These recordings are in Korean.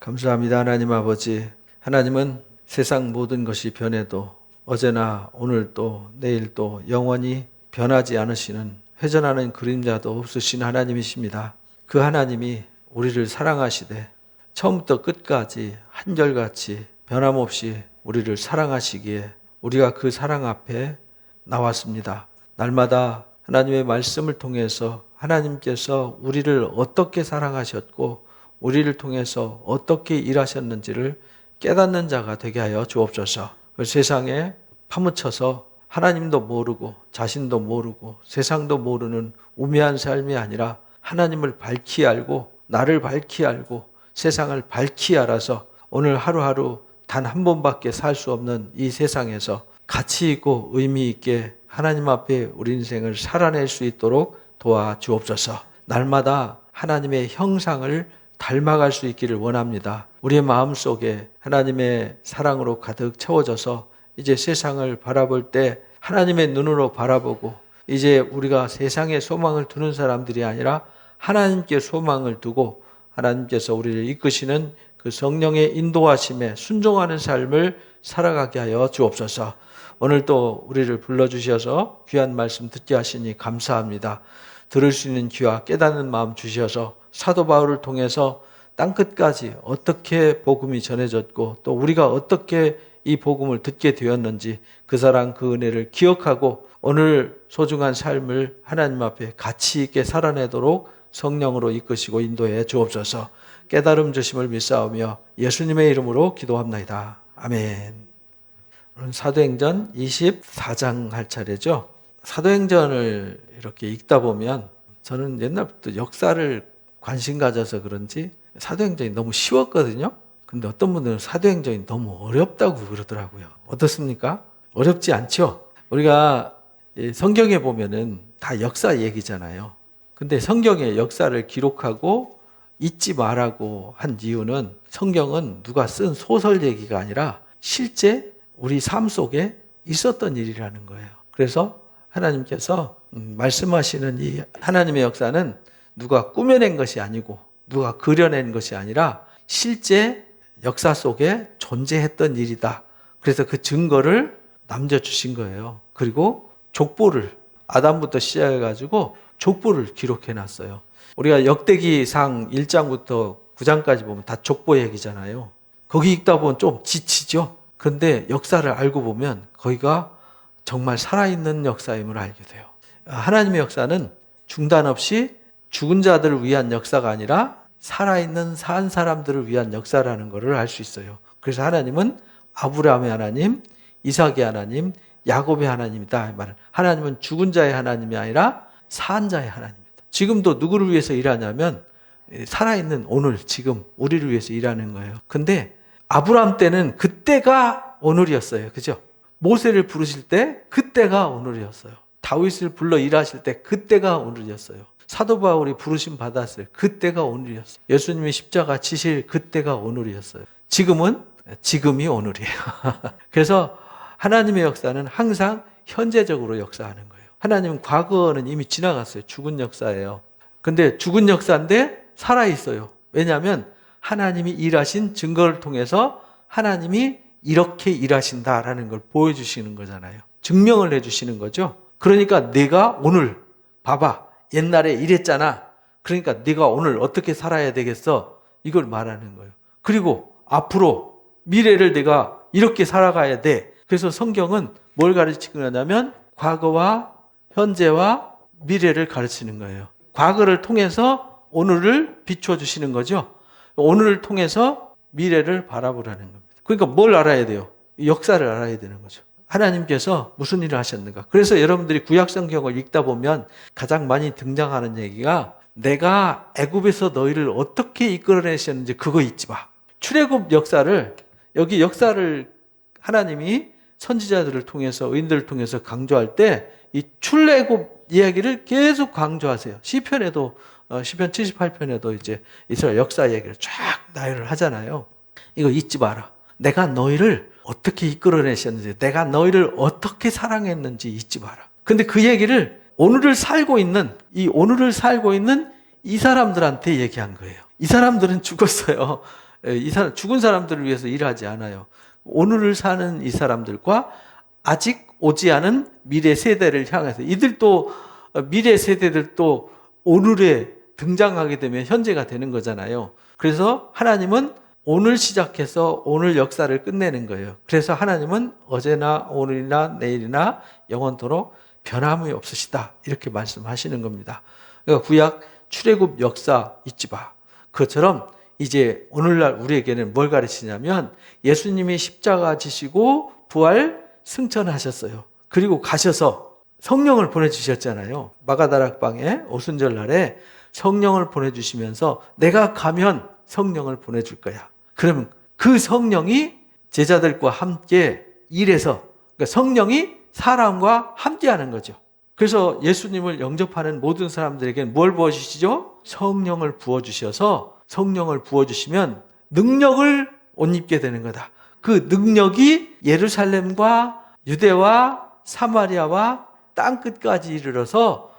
감사합니다. 하나님 아버지. 하나님은 세상 모든 것이 변해도 어제나 오늘 또 내일 또 영원히 변하지 않으시는 회전하는 그림자도 없으신 하나님이십니다. 그 하나님이 우리를 사랑하시되 처음부터 끝까지 한결같이 변함없이 우리를 사랑하시기에 우리가 그 사랑 앞에 나왔습니다. 날마다 하나님의 말씀을 통해서 하나님께서 우리를 어떻게 사랑하셨고 우리를 통해서 어떻게 일하셨는지를 깨닫는 자가 되게 하여 주옵소서. 세상에 파묻혀서 하나님도 모르고 자신도 모르고 세상도 모르는 우매한 삶이 아니라 하나님을 밝히 알고 나를 밝히 알고 세상을 밝히 알아서 오늘 하루하루 단 한 번밖에 살 수 없는 이 세상에서 가치 있고 의미 있게 하나님 앞에 우리 인생을 살아낼 수 있도록 도와주옵소서. 날마다 하나님의 형상을 닮아갈 수 있기를 원합니다. 우리의 마음속에 하나님의 사랑으로 가득 채워져서 이제 세상을 바라볼 때 하나님의 눈으로 바라보고 이제 우리가 세상에 소망을 두는 사람들이 아니라 하나님께 소망을 두고 하나님께서 우리를 이끄시는 그 성령의 인도하심에 순종하는 삶을 살아가게 하여 주옵소서. 오늘 또 우리를 불러주셔서 귀한 말씀 듣게 하시니 감사합니다. 들을 수 있는 귀와 깨닫는 마음 주셔서 사도 바울을 통해서 땅끝까지 어떻게 복음이 전해졌고 또 우리가 어떻게 이 복음을 듣게 되었는지 그 사랑 그 은혜를 기억하고 오늘 소중한 삶을 하나님 앞에 가치 있게 살아내도록 성령으로 이끄시고 인도해 주옵소서. 깨달음 주심을 믿사오며 예수님의 이름으로 기도합나이다. 아멘. 오늘 사도행전 24장 할 차례죠. 사도행전을 이렇게 읽다 보면 저는 옛날부터 역사를 관심 가져서 그런지 사도행전이 너무 쉬웠거든요. 근데 어떤 분들은 사도행전이 너무 어렵다고 그러더라고요. 어떻습니까? 어렵지 않죠? 우리가 성경에 보면은 다 역사 얘기잖아요. 근데 성경의 역사를 기록하고 잊지 말라고 한 이유는 성경은 누가 쓴 소설 얘기가 아니라 실제 우리 삶 속에 있었던 일이라는 거예요. 그래서 하나님께서 말씀하시는 이 하나님의 역사는 누가 꾸며낸 것이 아니고 누가 그려낸 것이 아니라 실제 역사 속에 존재했던 일이다. 그래서 그 증거를 남겨주신 거예요. 그리고 족보를 아담부터 시작해가지고 족보를 기록해놨어요. 우리가 역대기상 1장부터 9장까지 보면 다 족보 얘기잖아요. 거기 읽다 보면 좀 지치죠. 그런데 역사를 알고 보면 거기가 정말 살아있는 역사임을 알게 돼요. 하나님의 역사는 중단 없이 죽은 자들을 위한 역사가 아니라 살아있는 산 사람들을 위한 역사라는 것을 알 수 있어요. 그래서 하나님은 아브라함의 하나님, 이삭의 하나님, 야곱의 하나님이다. 하나님은 죽은 자의 하나님이 아니라 산 자의 하나님이다. 지금도 누구를 위해서 일하냐면 살아있는 오늘 지금 우리를 위해서 일하는 거예요. 근데 아브라함 때는 그때가 오늘이었어요. 그죠? 모세를 부르실 때 그때가 오늘이었어요. 다윗을 불러 일하실 때 그때가 오늘이었어요. 사도 바울이 부르심 받았을 그때가 오늘이었어요. 예수님이 십자가 지실 그때가 오늘이었어요. 지금이 오늘이에요. 그래서 하나님의 역사는 항상 현재적으로 역사하는 거예요. 하나님은 과거는 이미 지나갔어요. 죽은 역사예요. 근데 죽은 역사인데 살아있어요. 왜냐하면 하나님이 일하신 증거를 통해서 하나님이 이렇게 일하신다라는 걸 보여주시는 거잖아요. 증명을 해주시는 거죠. 그러니까 내가 오늘 봐봐. 옛날에 이랬잖아. 그러니까 네가 오늘 어떻게 살아야 되겠어? 이걸 말하는 거예요. 그리고 앞으로 미래를 내가 이렇게 살아가야 돼. 그래서 성경은 뭘 가르치냐면 과거와 현재와 미래를 가르치는 거예요. 과거를 통해서 오늘을 비춰주시는 거죠. 오늘을 통해서 미래를 바라보라는 겁니다. 그러니까 뭘 알아야 돼요? 역사를 알아야 되는 거죠. 하나님께서 무슨 일을 하셨는가. 그래서 여러분들이 구약성경을 읽다 보면 가장 많이 등장하는 얘기가 내가 애굽에서 너희를 어떻게 이끌어내셨는지 그거 잊지 마. 출애굽 역사를 여기 역사를 하나님이 선지자들을 통해서 의인들을 통해서 강조할 때 이 출애굽 이야기를 계속 강조하세요. 시편 78편에도 이제 이스라엘 역사 얘기를 쫙 나열을 하잖아요. 이거 잊지 마라. 내가 너희를 어떻게 이끌어내셨는지, 내가 너희를 어떻게 사랑했는지 잊지 마라. 근데 그 얘기를 오늘을 살고 있는 이 사람들한테 얘기한 거예요. 이 사람들은 죽었어요. 이 사람, 죽은 사람들을 위해서 일하지 않아요. 오늘을 사는 이 사람들과 아직 오지 않은 미래 세대를 향해서, 이들도 미래 세대들도 오늘에 등장하게 되면 현재가 되는 거잖아요. 그래서 하나님은 오늘 시작해서 오늘 역사를 끝내는 거예요. 그래서 하나님은 어제나 오늘이나 내일이나 영원토록 변함이 없으시다, 이렇게 말씀하시는 겁니다. 그러니까 구약 출애굽 역사 잊지 마. 그것처럼 이제 오늘날 우리에게는 뭘 가르치냐면, 예수님이 십자가 지시고 부활 승천하셨어요. 그리고 가셔서 성령을 보내주셨잖아요. 마가다락방에 오순절 날에 성령을 보내주시면서 내가 가면 성령을 보내줄 거야. 그러면 그 성령이 제자들과 함께 일해서, 그러니까 성령이 사람과 함께 하는 거죠. 그래서 예수님을 영접하는 모든 사람들에게는 뭘 부어주시죠? 성령을 부어주셔서, 성령을 부어주시면 능력을 옷 입게 되는 거다. 그 능력이 예루살렘과 유대와 사마리아와 땅끝까지 이르러서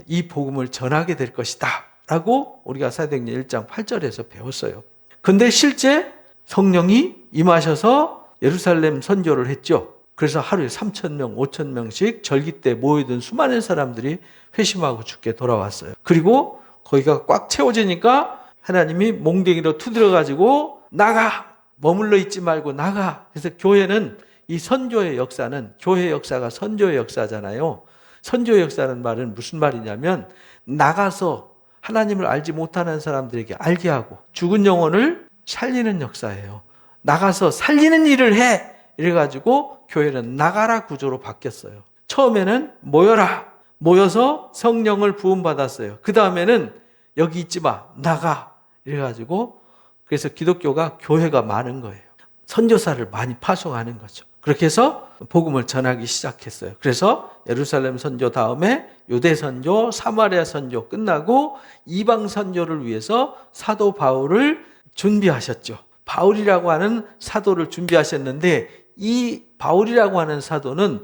이 복음을 전하게 될 것이다 라고 우리가 사도행전 1장 8절에서 배웠어요. 근데 실제 성령이 임하셔서 예루살렘 선교를 했죠. 그래서 하루에 3,000명, 5,000명씩 절기 때 모이던 수많은 사람들이 회심하고 주께 돌아왔어요. 그리고 거기가 꽉 채워지니까 하나님이 몽둥이로 투들어가지고 나가! 머물러 있지 말고 나가! 그래서 교회는, 이 선교의 역사는, 교회의 역사가 선교의 역사잖아요. 선교의 역사는 말은 무슨 말이냐면, 나가서 하나님을 알지 못하는 사람들에게 알게 하고 죽은 영혼을 살리는 역사예요. 나가서 살리는 일을 해! 이래가지고 교회는 나가라 구조로 바뀌었어요. 처음에는 모여라! 모여서 성령을 부음받았어요. 그 다음에는 여기 있지 마! 나가! 이래가지고, 그래서 기독교가 교회가 많은 거예요. 선교사를 많이 파송하는 거죠. 그렇게 해서 복음을 전하기 시작했어요. 그래서 예루살렘 선교 다음에 유대 선교, 사마리아 선교 끝나고 이방 선교를 위해서 사도 바울을 준비하셨죠. 바울이라고 하는 사도를 준비하셨는데, 이 바울이라고 하는 사도는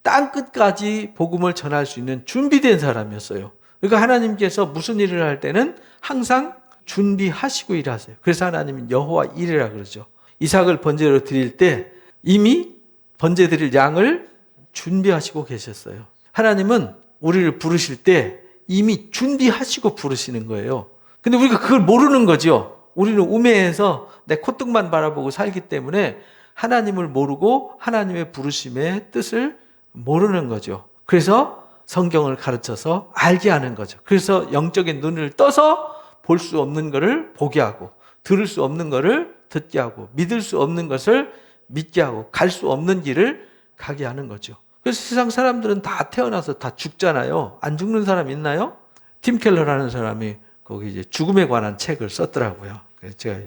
땅끝까지 복음을 전할 수 있는 준비된 사람이었어요. 그러니까 하나님께서 무슨 일을 할 때는 항상 준비하시고 일하세요. 그래서 하나님은 여호와 일이라 그러죠. 이삭을 번제로 드릴 때 이미 번제 드릴 양을 준비하시고 계셨어요. 하나님은 우리를 부르실 때 이미 준비하시고 부르시는 거예요. 근데 우리가 그걸 모르는 거죠. 우리는 우매해서 내 콧등만 바라보고 살기 때문에 하나님을 모르고 하나님의 부르심의 뜻을 모르는 거죠. 그래서 성경을 가르쳐서 알게 하는 거죠. 그래서 영적인 눈을 떠서 볼 수 없는 것을 보게 하고, 들을 수 없는 것을 듣게 하고, 믿을 수 없는 것을 믿게 하고, 갈 수 없는 길을 가게 하는 거죠. 그래서 세상 사람들은 다 태어나서 다 죽잖아요. 안 죽는 사람 있나요? 팀 켈러라는 사람이 거기 이제 죽음에 관한 책을 썼더라고요. 그래서 제가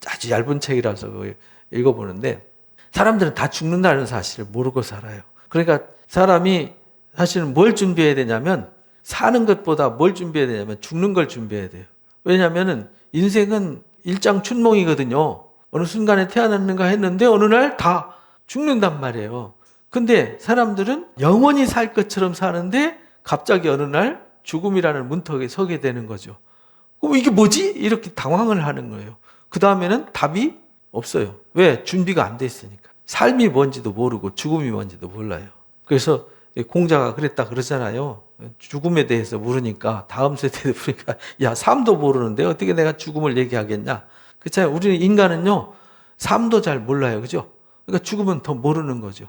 아주 얇은 책이라서 읽어보는데, 사람들은 다 죽는다는 사실을 모르고 살아요. 그러니까 사람이 사실은 뭘 준비해야 되냐면, 사는 것보다 뭘 준비해야 되냐면 죽는 걸 준비해야 돼요. 왜냐하면 인생은 일장춘몽이거든요. 어느 순간에 태어났는가 했는데 어느 날 다 죽는단 말이에요. 근데 사람들은 영원히 살 것처럼 사는데 갑자기 어느 날 죽음이라는 문턱에 서게 되는 거죠. 그럼 이게 뭐지? 이렇게 당황을 하는 거예요. 그 다음에는 답이 없어요. 왜? 준비가 안 돼 있으니까. 삶이 뭔지도 모르고 죽음이 뭔지도 몰라요. 그래서 공자가 그랬다 그러잖아요. 죽음에 대해서 모르니까 다음 세대에 보니까 야, 삶도 모르는데 어떻게 내가 죽음을 얘기하겠냐. 그렇잖아요. 우리는 인간은요, 삶도 잘 몰라요. 그죠? 그러니까 죽음은 더 모르는 거죠.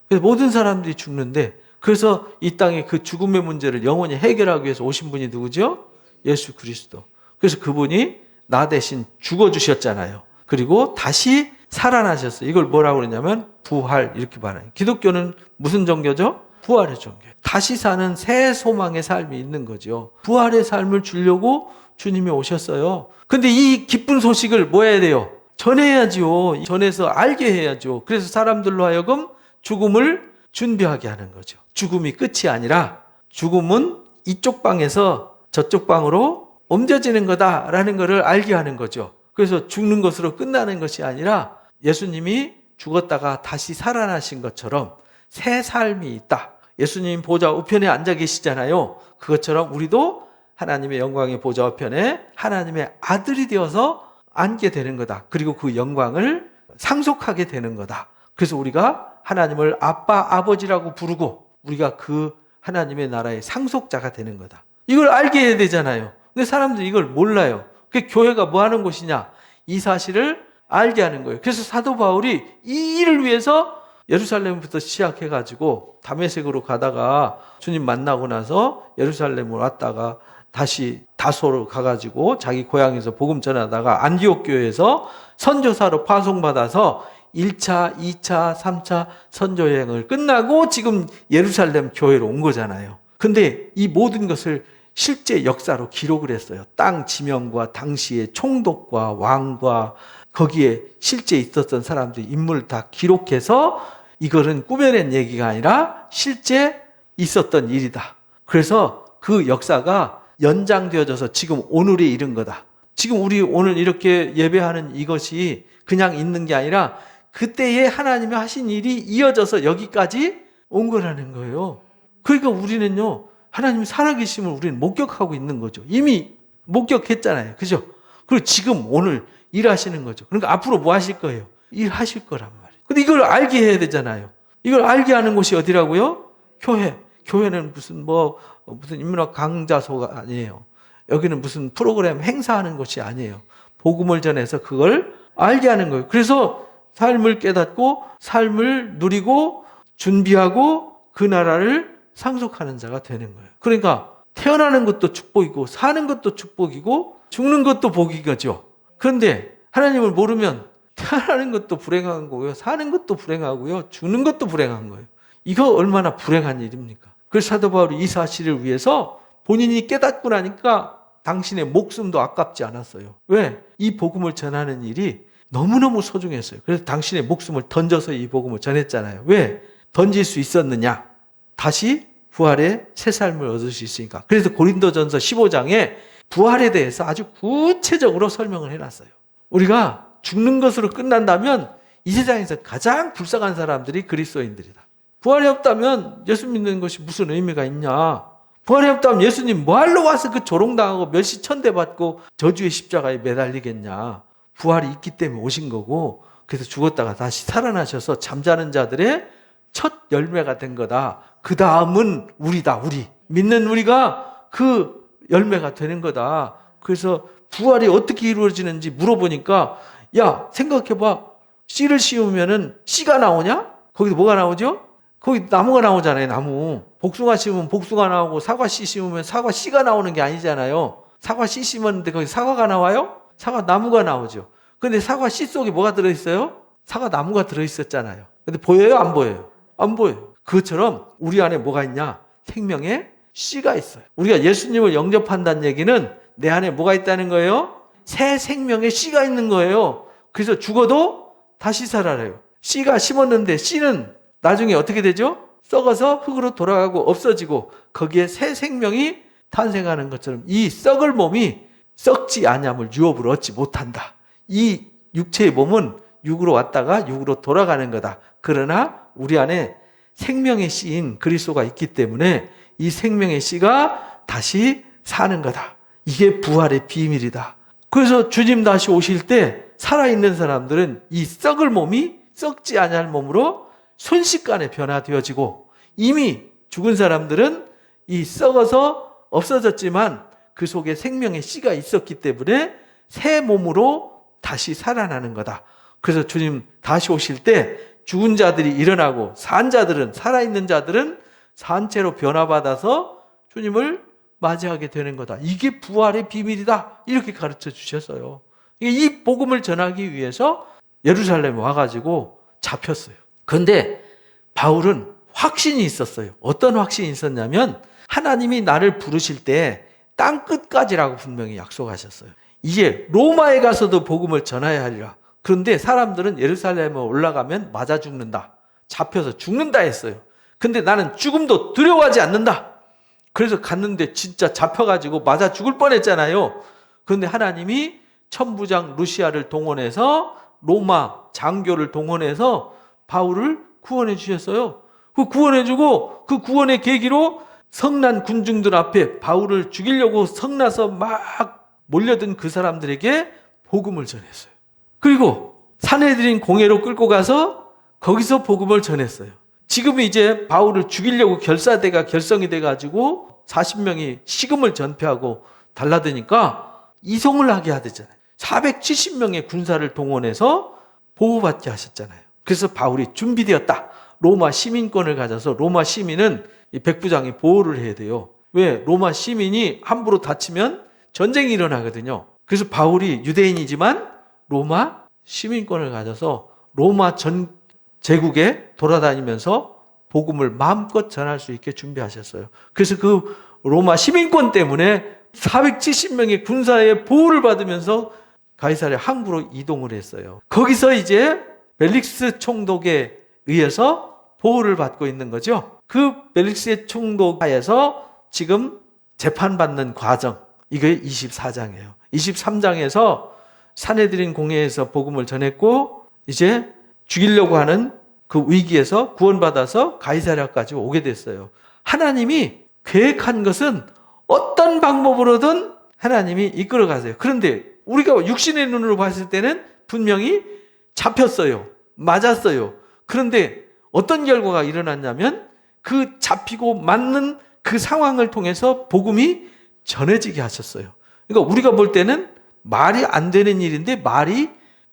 그래서 모든 사람들이 죽는데, 그래서 이 땅에 그 죽음의 문제를 영원히 해결하기 위해서 오신 분이 누구죠? 예수 그리스도. 그래서 그분이 나 대신 죽어주셨잖아요. 그리고 다시 살아나셨어요. 이걸 뭐라고 그러냐면 부활, 이렇게 말해요. 기독교는 무슨 종교죠? 부활의 종교예요. 다시 사는 새 소망의 삶이 있는 거죠. 부활의 삶을 주려고 주님이 오셨어요. 근데 이 기쁜 소식을 뭐 해야 돼요? 전해야죠. 전해서 알게 해야죠. 그래서 사람들로 하여금 죽음을 준비하게 하는 거죠. 죽음이 끝이 아니라 죽음은 이쪽 방에서 저쪽 방으로 옮겨지는 거다라는 것을 알게 하는 거죠. 그래서 죽는 것으로 끝나는 것이 아니라 예수님이 죽었다가 다시 살아나신 것처럼 새 삶이 있다. 예수님 보좌 우편에 앉아 계시잖아요. 그것처럼 우리도 하나님의 영광의 보좌 우편에 하나님의 아들이 되어서 안게 되는 거다. 그리고 그 영광을 상속하게 되는 거다. 그래서 우리가 하나님을 아빠, 아버지라고 부르고 우리가 그 하나님의 나라의 상속자가 되는 거다. 이걸 알게 해야 되잖아요. 근데 사람들이 이걸 몰라요. 그 교회가 뭐 하는 곳이냐? 이 사실을 알게 하는 거예요. 그래서 사도 바울이 이 일을 위해서 예루살렘부터 시작해가지고 다메섹으로 가다가 주님 만나고 나서 예루살렘으로 왔다가 다시 다소로 가가지고 자기 고향에서 복음 전하다가 안디옥 교회에서 선교사로 파송받아서 1차, 2차, 3차 선교 여행을 끝나고 지금 예루살렘 교회로 온 거잖아요. 근데 이 모든 것을 실제 역사로 기록을 했어요. 땅 지명과 당시의 총독과 왕과 거기에 실제 있었던 사람들 인물을 다 기록해서 이거는 꾸며낸 얘기가 아니라 실제 있었던 일이다. 그래서 그 역사가 연장되어져서 지금 오늘에 이른 거다. 지금 우리 오늘 이렇게 예배하는 이것이 그냥 있는 게 아니라 그때에 하나님이 하신 일이 이어져서 여기까지 온 거라는 거예요. 그러니까 우리는요, 하나님이 살아계심을 우리는 목격하고 있는 거죠. 이미 목격했잖아요. 그죠? 그리고 지금 오늘 일하시는 거죠. 그러니까 앞으로 뭐 하실 거예요? 일하실 거란 말이에요. 근데 이걸 알게 해야 되잖아요. 이걸 알게 하는 곳이 어디라고요? 교회. 교회는 무슨 인문학 강좌소가 아니에요. 여기는 무슨 프로그램 행사하는 곳이 아니에요. 복음을 전해서 그걸 알게 하는 거예요. 그래서 삶을 깨닫고 삶을 누리고 준비하고 그 나라를 상속하는 자가 되는 거예요. 그러니까 태어나는 것도 축복이고 사는 것도 축복이고 죽는 것도 복이죠. 그런데 하나님을 모르면 태어나는 것도 불행한 거고요. 사는 것도 불행하고요. 죽는 것도 불행한 거예요. 이거 얼마나 불행한 일입니까? 그래서 사도 바울이 이 사실을 위해서 본인이 깨닫고 나니까 당신의 목숨도 아깝지 않았어요. 왜? 이 복음을 전하는 일이 너무너무 소중했어요. 그래서 당신의 목숨을 던져서 이 복음을 전했잖아요. 왜? 던질 수 있었느냐? 다시 부활의 새 삶을 얻을 수 있으니까. 그래서 고린도전서 15장에 부활에 대해서 아주 구체적으로 설명을 해놨어요. 우리가 죽는 것으로 끝난다면 이 세상에서 가장 불쌍한 사람들이 그리스도인들이다. 부활이 없다면 예수 믿는 것이 무슨 의미가 있냐? 부활이 없다면 예수님 뭐하러 와서 그 조롱당하고 멸시천대 받고 저주의 십자가에 매달리겠냐? 부활이 있기 때문에 오신 거고, 그래서 죽었다가 다시 살아나셔서 잠자는 자들의 첫 열매가 된 거다. 그 다음은 우리다. 우리 믿는 우리가 그 열매가 되는 거다. 그래서 부활이 어떻게 이루어지는지 물어보니까, 야, 생각해봐. 씨를 씌우면은 씨가 나오냐? 거기서 뭐가 나오죠? 거기 나무가 나오잖아요. 나무. 복숭아 심으면 복숭아 나오고, 사과 씨 심으면 사과 씨가 나오는 게 아니잖아요. 사과 씨 심었는데 거기 사과가 나와요? 사과 나무가 나오죠. 근데 사과 씨 속에 뭐가 들어있어요? 사과 나무가 들어있었잖아요. 근데 보여요? 안 보여요? 안 보여요. 그것처럼 우리 안에 뭐가 있냐? 생명의 씨가 있어요. 우리가 예수님을 영접한다는 얘기는 내 안에 뭐가 있다는 거예요? 새 생명의 씨가 있는 거예요. 그래서 죽어도 다시 살아요. 씨가 심었는데 씨는 나중에 어떻게 되죠? 썩어서 흙으로 돌아가고 없어지고 거기에 새 생명이 탄생하는 것처럼 이 썩을 몸이 썩지 아니함을 유업을 얻지 못한다. 이 육체의 몸은 육으로 왔다가 육으로 돌아가는 거다. 그러나 우리 안에 생명의 씨인 그리스도가 있기 때문에 이 생명의 씨가 다시 사는 거다. 이게 부활의 비밀이다. 그래서 주님 다시 오실 때 살아있는 사람들은 이 썩을 몸이 썩지 아니할 몸으로 순식간에 변화되어지고, 이미 죽은 사람들은 이 썩어서 없어졌지만 그 속에 생명의 씨가 있었기 때문에 새 몸으로 다시 살아나는 거다. 그래서 주님 다시 오실 때 죽은 자들이 일어나고 산 자들은, 살아있는 자들은 산채로 변화받아서 주님을 맞이하게 되는 거다. 이게 부활의 비밀이다. 이렇게 가르쳐 주셨어요. 이 복음을 전하기 위해서 예루살렘에 와가지고 잡혔어요. 그런데 바울은 확신이 있었어요. 어떤 확신이 있었냐면 하나님이 나를 부르실 때 땅 끝까지라고 분명히 약속하셨어요. 이게 로마에 가서도 복음을 전해야 하리라. 그런데 사람들은 예루살렘에 올라가면 맞아 죽는다. 잡혀서 죽는다 했어요. 근데 나는 죽음도 두려워하지 않는다. 그래서 갔는데 진짜 잡혀가지고 맞아 죽을 뻔했잖아요. 그런데 하나님이 천부장 루시아를 동원해서 로마 장교를 동원해서 바울을 구원해 주셨어요. 그 구원해주고 그 구원의 계기로 성난 군중들 앞에 바울을 죽이려고 성나서 막 몰려든 그 사람들에게 복음을 전했어요. 그리고 산헤드린 공회로 끌고 가서 거기서 복음을 전했어요. 지금 이제 바울을 죽이려고 결사대가 결성이 돼가지고 40명이 식음을 전폐하고 달라드니까 이송을 하게 하되잖아요. 470명의 군사를 동원해서 보호받게 하셨잖아요. 그래서 바울이 준비되었다. 로마 시민권을 가져서 로마 시민은 이 백부장이 보호를 해야 돼요. 왜? 로마 시민이 함부로 다치면 전쟁이 일어나거든요. 그래서 바울이 유대인이지만 로마 시민권을 가져서 로마 전 제국에 돌아다니면서 복음을 마음껏 전할 수 있게 준비하셨어요. 그래서 그 로마 시민권 때문에 470명의 군사의 보호를 받으면서 가이사랴 항구로 이동을 했어요. 거기서 이제 벨릭스 총독에 의해서 보호를 받고 있는 거죠. 그 벨릭스의 총독 하에서 지금 재판받는 과정, 이게 24장이에요. 23장에서 산헤드린 공회에서 복음을 전했고 이제 죽이려고 하는 그 위기에서 구원받아서 가이사랴까지 오게 됐어요. 하나님이 계획한 것은 어떤 방법으로든 하나님이 이끌어 가세요. 그런데 우리가 육신의 눈으로 봤을 때는 분명히 잡혔어요. 맞았어요. 그런데 어떤 결과가 일어났냐면 그 잡히고 맞는 그 상황을 통해서 복음이 전해지게 하셨어요. 그러니까 우리가 볼 때는 말이 안 되는 일인데 말이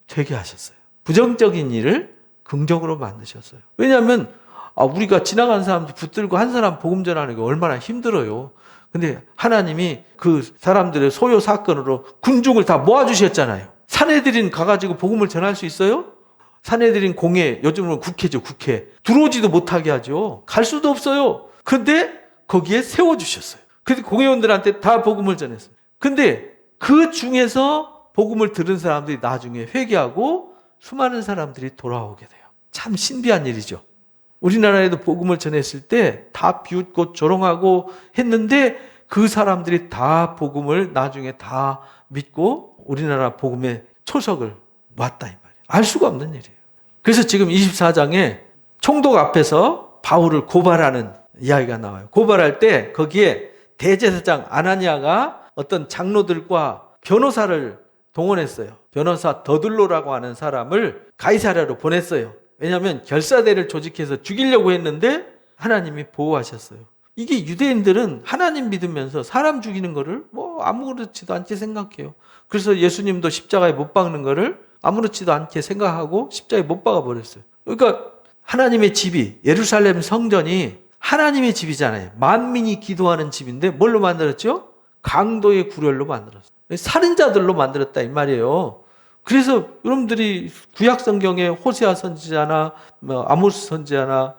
되게 하셨어요. 부정적인 일을 긍정으로 만드셨어요. 왜냐하면 우리가 지나간 사람들 붙들고 한 사람 복음 전하는 게 얼마나 힘들어요. 근데 하나님이 그 사람들의 소요 사건으로 군중을 다 모아주셨잖아요. 산헤드린 가가지고 복음을 전할 수 있어요? 산헤드린 공회, 요즘은 국회죠, 국회. 들어오지도 못하게 하죠. 갈 수도 없어요. 근데 거기에 세워주셨어요. 그래서 공회원들한테 다 복음을 전했어요. 근데 그 중에서 복음을 들은 사람들이 나중에 회개하고 수많은 사람들이 돌아오게 돼요. 참 신비한 일이죠. 우리나라에도 복음을 전했을 때 다 비웃고 조롱하고 했는데 그 사람들이 다 복음을 나중에 다 믿고 우리나라 복음의 초석을 놨다 이 말이에요. 알 수가 없는 일이에요. 그래서 지금 24장에 총독 앞에서 바울을 고발하는 이야기가 나와요. 고발할 때 거기에 대제사장 아나니아가 어떤 장로들과 변호사를 동원했어요. 변호사 더들로라고 하는 사람을 가이사랴로 보냈어요. 왜냐하면 결사대를 조직해서 죽이려고 했는데 하나님이 보호하셨어요. 이게 유대인들은 하나님 믿으면서 사람 죽이는 거를 뭐 아무렇지도 않게 생각해요. 그래서 예수님도 십자가에 못 박는 거를 아무렇지도 않게 생각하고 십자가에 못 박아 버렸어요. 그러니까 하나님의 집이, 예루살렘 성전이 하나님의 집이잖아요. 만민이 기도하는 집인데 뭘로 만들었죠? 강도의 구렬로 만들었어요. 살인자들로 만들었다 이 말이에요. 그래서 여러분들이 구약 성경의 호세아 선지자나 아모스 선지자나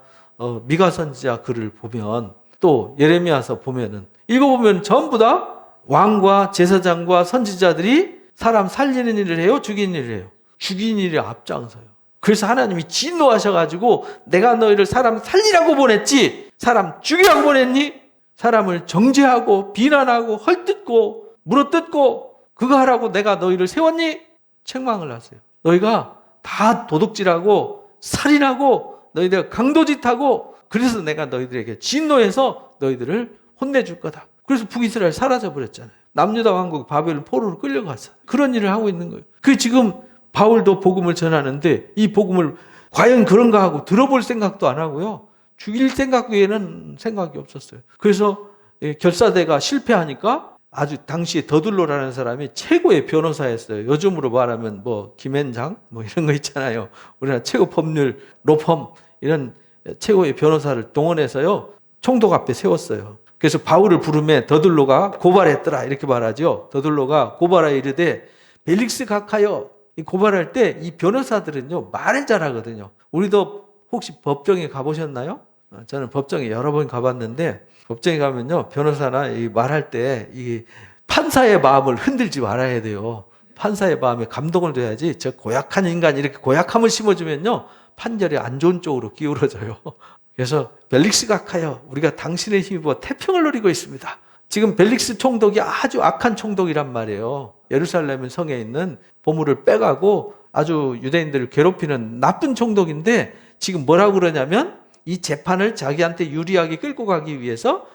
미가 선지자 글을 보면 또 예레미야서 보면은 읽어보면 전부 다 왕과 제사장과 선지자들이 사람 살리는 일을 해요? 죽이는 일을 해요? 죽이는 일에 앞장서요. 그래서 하나님이 진노하셔가지고 내가 너희를 사람 살리라고 보냈지 사람 죽이라고 보냈니? 사람을 정죄하고 비난하고 헐뜯고 물어뜯고 그거 하라고 내가 너희를 세웠니? 책망을 하세요. 너희가 다 도둑질하고 살인하고 너희들 강도짓하고 그래서 내가 너희들에게 진노해서 너희들을 혼내줄 거다. 그래서 북이스라엘 사라져버렸잖아요. 남유다 왕국 바벨론 포로로 끌려갔어요. 그런 일을 하고 있는 거예요. 그 지금 바울도 복음을 전하는데 이 복음을 과연 그런가 하고 들어볼 생각도 안 하고요. 죽일 생각 외에는 생각이 없었어요. 그래서 결사대가 실패하니까 아주 당시에 더들로라는 사람이 최고의 변호사였어요. 요즘으로 말하면 뭐 김앤장 뭐 이런 거 있잖아요. 우리나라 최고 법률 로펌 이런 최고의 변호사를 동원해서요. 총독 앞에 세웠어요. 그래서 바울을 부르매 더들로가 고발했더라 이렇게 말하죠. 더들로가 고발하여 이르되 벨릭스 각하여 이 고발할 때 이 변호사들은요 말을 잘하거든요. 우리도 혹시 법정에 가보셨나요? 저는 법정에 여러 번 가봤는데 법정에 가면요 변호사나 이 말할 때 이 판사의 마음을 흔들지 말아야 돼요. 판사의 마음에 감동을 줘야지. 저 고약한 인간 이렇게 고약함을 심어주면요 판결이 안 좋은 쪽으로 기울어져요. 그래서 벨릭스 각하여 우리가 당신의 힘입어 태평을 누리고 있습니다. 지금 벨릭스 총독이 아주 악한 총독이란 말이에요. 예루살렘 성에 있는 보물을 빼가고 아주 유대인들을 괴롭히는 나쁜 총독인데 지금 뭐라고 그러냐면 이 재판을 자기한테 유리하게 끌고 가기 위해서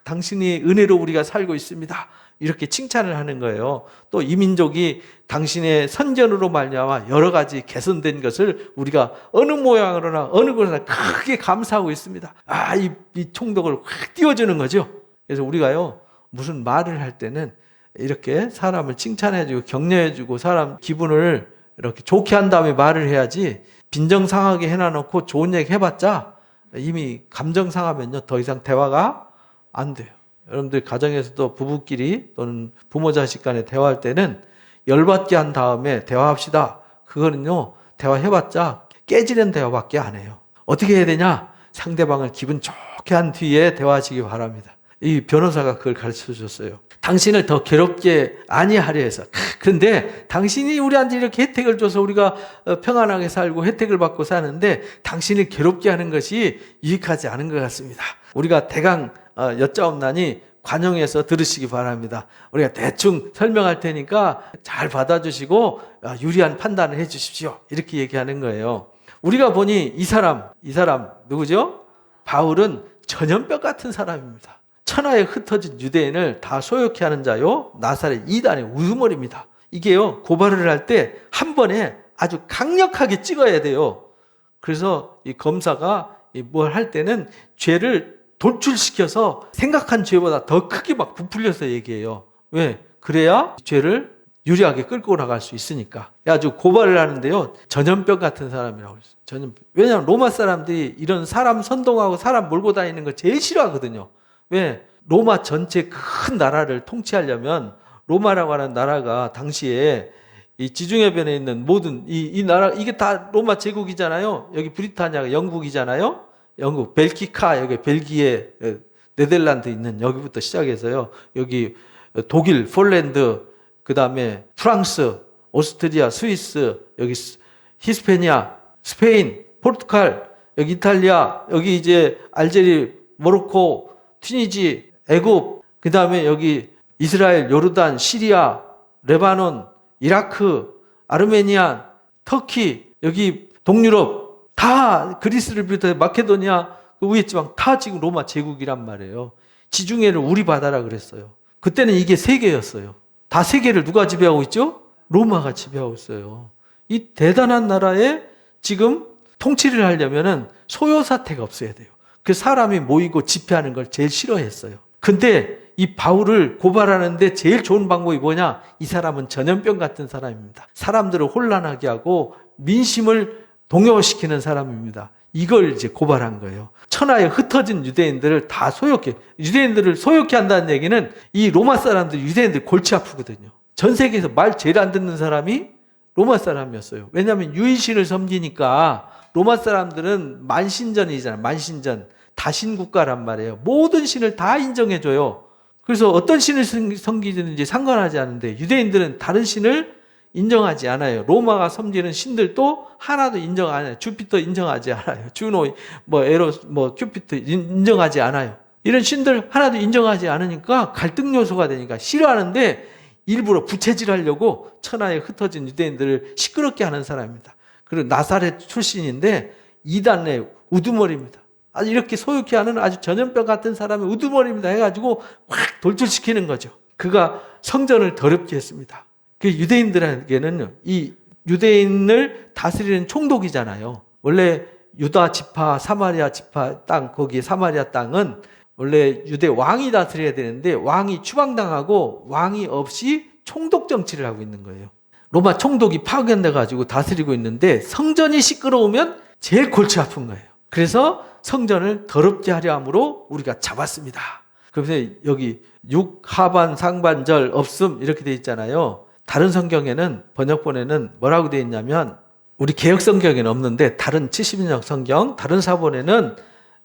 당신의 은혜로 우리가 살고 있습니다. 이렇게 칭찬을 하는 거예요. 또 이 민족이 당신의 선전으로 말미암아 여러 가지 개선된 것을 우리가 어느 모양으로나 어느 곳에나 크게 감사하고 있습니다. 이 총독을 확 띄워주는 거죠. 그래서 우리가요, 무슨 말을 할 때는 이렇게 사람을 칭찬해주고 격려해주고 사람 기분을 이렇게 좋게 한 다음에 말을 해야지, 빈정상하게 해놔놓고 좋은 얘기 해봤자 이미 감정 상하면요 더 이상 대화가 안 돼요. 여러분들 가정에서도 부부끼리 또는 부모 자식 간에 대화할 때는 열받게 한 다음에 대화합시다. 그거는요 대화해봤자 깨지는 대화밖에 안 해요. 어떻게 해야 되냐? 상대방을 기분 좋게 한 뒤에 대화하시기 바랍니다. 이 변호사가 그걸 가르쳐 줬어요. 당신을 더 괴롭게 아니하려 해서. 그런데 당신이 우리한테 이렇게 혜택을 줘서 우리가 평안하게 살고 혜택을 받고 사는데 당신을 괴롭게 하는 것이 유익하지 않은 것 같습니다. 우리가 대강 여짜옵나니 관용해서 들으시기 바랍니다. 우리가 대충 설명할 테니까 잘 받아주시고 유리한 판단을 해 주십시오. 이렇게 얘기하는 거예요. 우리가 보니 이 사람 누구죠? 바울은 전염병 같은 사람입니다. 천하에 흩어진 유대인을 다 소욕케 하는 자요, 나사렛 이단의 우두머리입니다. 이게요, 고발을 할 때 한 번에 아주 강력하게 찍어야 돼요. 그래서 이 검사가 뭘 할 때는 죄를 돌출시켜서 생각한 죄보다 더 크게 막 부풀려서 얘기해요. 왜? 그래야 죄를 유리하게 끌고 나갈 수 있으니까. 아주 고발을 하는데요, 전염병 같은 사람이라고 했어요. 왜냐하면 로마 사람들이 이런 사람 선동하고 사람 몰고 다니는 거 제일 싫어하거든요. 왜? 로마 전체 큰 나라를 통치하려면 로마라고 하는 나라가 당시에 이 지중해변에 있는 모든 이 나라, 이게 다 로마 제국이잖아요. 여기 브리타니아가 영국이잖아요. 영국, 벨기카, 여기 벨기에, 네덜란드 있는 여기부터 시작해서요. 여기 독일, 폴란드, 그 다음에 프랑스, 오스트리아, 스위스, 여기 히스패니아, 스페인, 포르투갈, 여기 이탈리아, 여기 이제 알제리, 모로코, 튀니지, 애굽, 그 다음에 여기 이스라엘, 요르단, 시리아, 레바논, 이라크, 아르메니아, 터키, 여기 동유럽, 다 그리스를 비롯해 마케도니아, 그 위에 지방 다 지금 로마 제국이란 말이에요. 지중해를 우리 바다라 그랬어요. 그때는 이게 세계였어요. 다 세계를 누가 지배하고 있죠? 로마가 지배하고 있어요. 이 대단한 나라에 지금 통치를 하려면은 소요 사태가 없어야 돼요. 그 사람이 모이고 집회하는 걸 제일 싫어했어요. 근데 이 바울을 고발하는데 제일 좋은 방법이 뭐냐? 이 사람은 전염병 같은 사람입니다. 사람들을 혼란하게 하고 민심을 동요시키는 사람입니다. 이걸 이제 고발한 거예요. 천하에 흩어진 유대인들을 다 소욕해, 유대인들을 소욕해 한다는 얘기는 이 로마 사람들, 유대인들 골치 아프거든요. 전 세계에서 말 제일 안 듣는 사람이 로마 사람이었어요. 왜냐하면 유일신을 섬기니까. 로마 사람들은 만신전이잖아요. 만신전. 다신국가란 말이에요. 모든 신을 다 인정해줘요. 그래서 어떤 신을 섬기는지 상관하지 않은데 유대인들은 다른 신을 인정하지 않아요. 로마가 섬기는 신들도 하나도 인정 안 해요. 주피터 인정하지 않아요. 주노, 에로스, 큐피터 인정하지 않아요. 이런 신들 하나도 인정하지 않으니까 갈등 요소가 되니까 싫어하는데 일부러 부채질하려고 천하에 흩어진 유대인들을 시끄럽게 하는 사람입니다. 그리고 나사렛 출신인데 이단의 우두머리입니다. 아주 이렇게 소유케 하는 아주 전염병 같은 사람의 우두머리입니다 해가지고 확 돌출시키는 거죠. 그가 성전을 더럽게 했습니다. 그 유대인들에게는 이 유대인을 다스리는 총독이잖아요. 원래 유다 지파, 사마리아 지파 땅, 거기 사마리아 땅은 원래 유대 왕이 다스려야 되는데 왕이 추방당하고 왕이 없이 총독 정치를 하고 있는 거예요. 로마 총독이 파견돼 가지고 다스리고 있는데 성전이 시끄러우면 제일 골치 아픈 거예요. 그래서 성전을 더럽게 하려 함으로 우리가 잡았습니다. 그래서 여기 6 하반 상반절 없음 이렇게 돼 있잖아요. 다른 성경에는 번역본에는 뭐라고 돼 있냐면 우리 개혁 성경에는 없는데 다른 70년 성경 다른 사본에는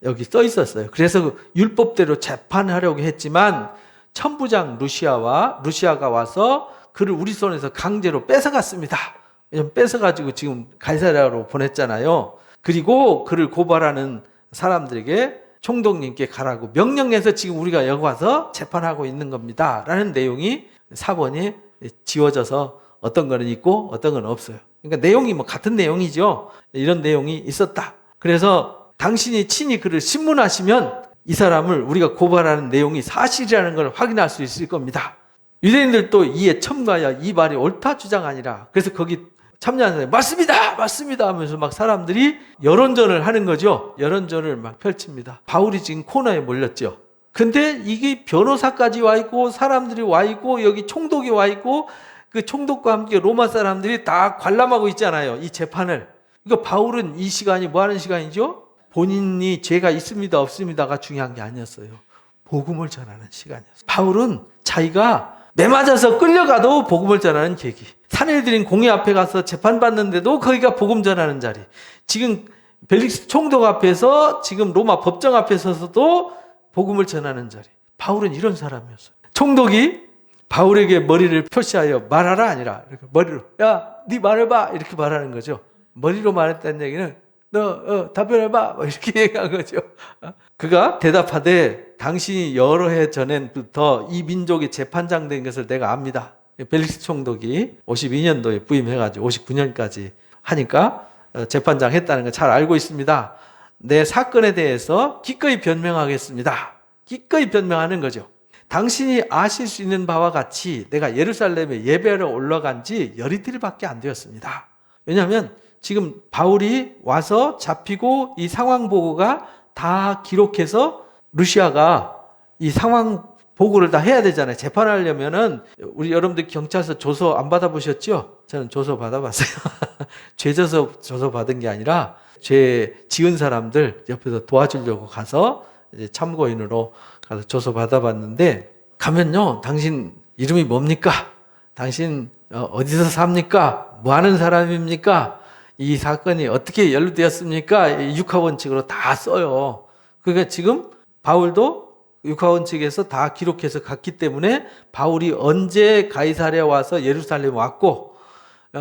여기 써 있었어요. 그래서 율법대로 재판하려고 했지만 천부장 루시아가 와서 그를 우리 손에서 강제로 뺏어갔습니다. 왜냐면 뺏어가지고 지금 가이사랴로 보냈잖아요. 그리고 그를 고발하는 사람들에게 총독님께 가라고 명령해서 지금 우리가 여기 와서 재판하고 있는 겁니다. 라는 내용이 사본이 지워져서 어떤 거는 있고 어떤 건 없어요. 그러니까 내용이 같은 내용이죠. 이런 내용이 있었다. 그래서 당신이 친히 그를 신문하시면 이 사람을 우리가 고발하는 내용이 사실이라는 걸 확인할 수 있을 겁니다. 유대인들도 이에 첨가야 이 말이 옳다 주장하니라. 그래서 거기 참여하는 사람이 맞습니다, 맞습니다 하면서 막 사람들이 여론전을 하는 거죠. 여론전을 막 펼칩니다. 바울이 지금 코너에 몰렸죠. 근데 이게 변호사까지 와 있고 사람들이 와 있고 여기 총독이 와 있고 그 총독과 함께 로마 사람들이 다 관람하고 있잖아요. 이 재판을. 그러니까 바울은 이 시간이 뭐 하는 시간이죠? 본인이 죄가 있습니다 없습니다가 중요한 게 아니었어요. 복음을 전하는 시간이었어요. 바울은 자기가 매 맞아서 끌려가도 복음을 전하는 계기. 산헤드린 공회 앞에 가서 재판받는데도 거기가 복음 전하는 자리. 지금 벨릭스 총독 앞에서 지금 로마 법정 앞에 서서도 복음을 전하는 자리. 바울은 이런 사람이었어요. 총독이 바울에게 머리를 표시하여 말하라 아니라 이렇게 머리로 야, 네 말해봐 이렇게 말하는 거죠. 머리로 말했다는 얘기는 너 답변해봐 이렇게 얘기한 거죠. 그가 대답하되 당신이 여러 해 전부터 이 민족의 재판장 된 것을 내가 압니다. 벨릭스 총독이 52년도에 부임해가지고 59년까지 하니까 재판장 했다는 걸 잘 알고 있습니다. 내 사건에 대해서 기꺼이 변명하겠습니다. 기꺼이 변명하는 거죠. 당신이 아실 수 있는 바와 같이 내가 예루살렘에 예배하러 올라간 지 열이틀밖에 안 되었습니다. 왜냐하면 지금 바울이 와서 잡히고 이 상황 보고가 다 기록해서 루시아가 이 상황 보고를 다 해야 되잖아요. 재판하려면은 우리 여러분들 경찰서 조서 안 받아보셨죠? 저는 조서 받아봤어요. 죄 조서 받은 게 아니라 죄 지은 사람들 옆에서 도와주려고 가서 이제 참고인으로 가서 조서 받아봤는데 가면요, 당신 이름이 뭡니까? 당신 어디서 삽니까? 뭐 하는 사람입니까? 이 사건이 어떻게 연루되었습니까? 육하원칙으로 다 써요. 그러니까 지금 바울도 육하원칙에서 다 기록해서 갔기 때문에 바울이 언제 가이사랴 와서 예루살렘 왔고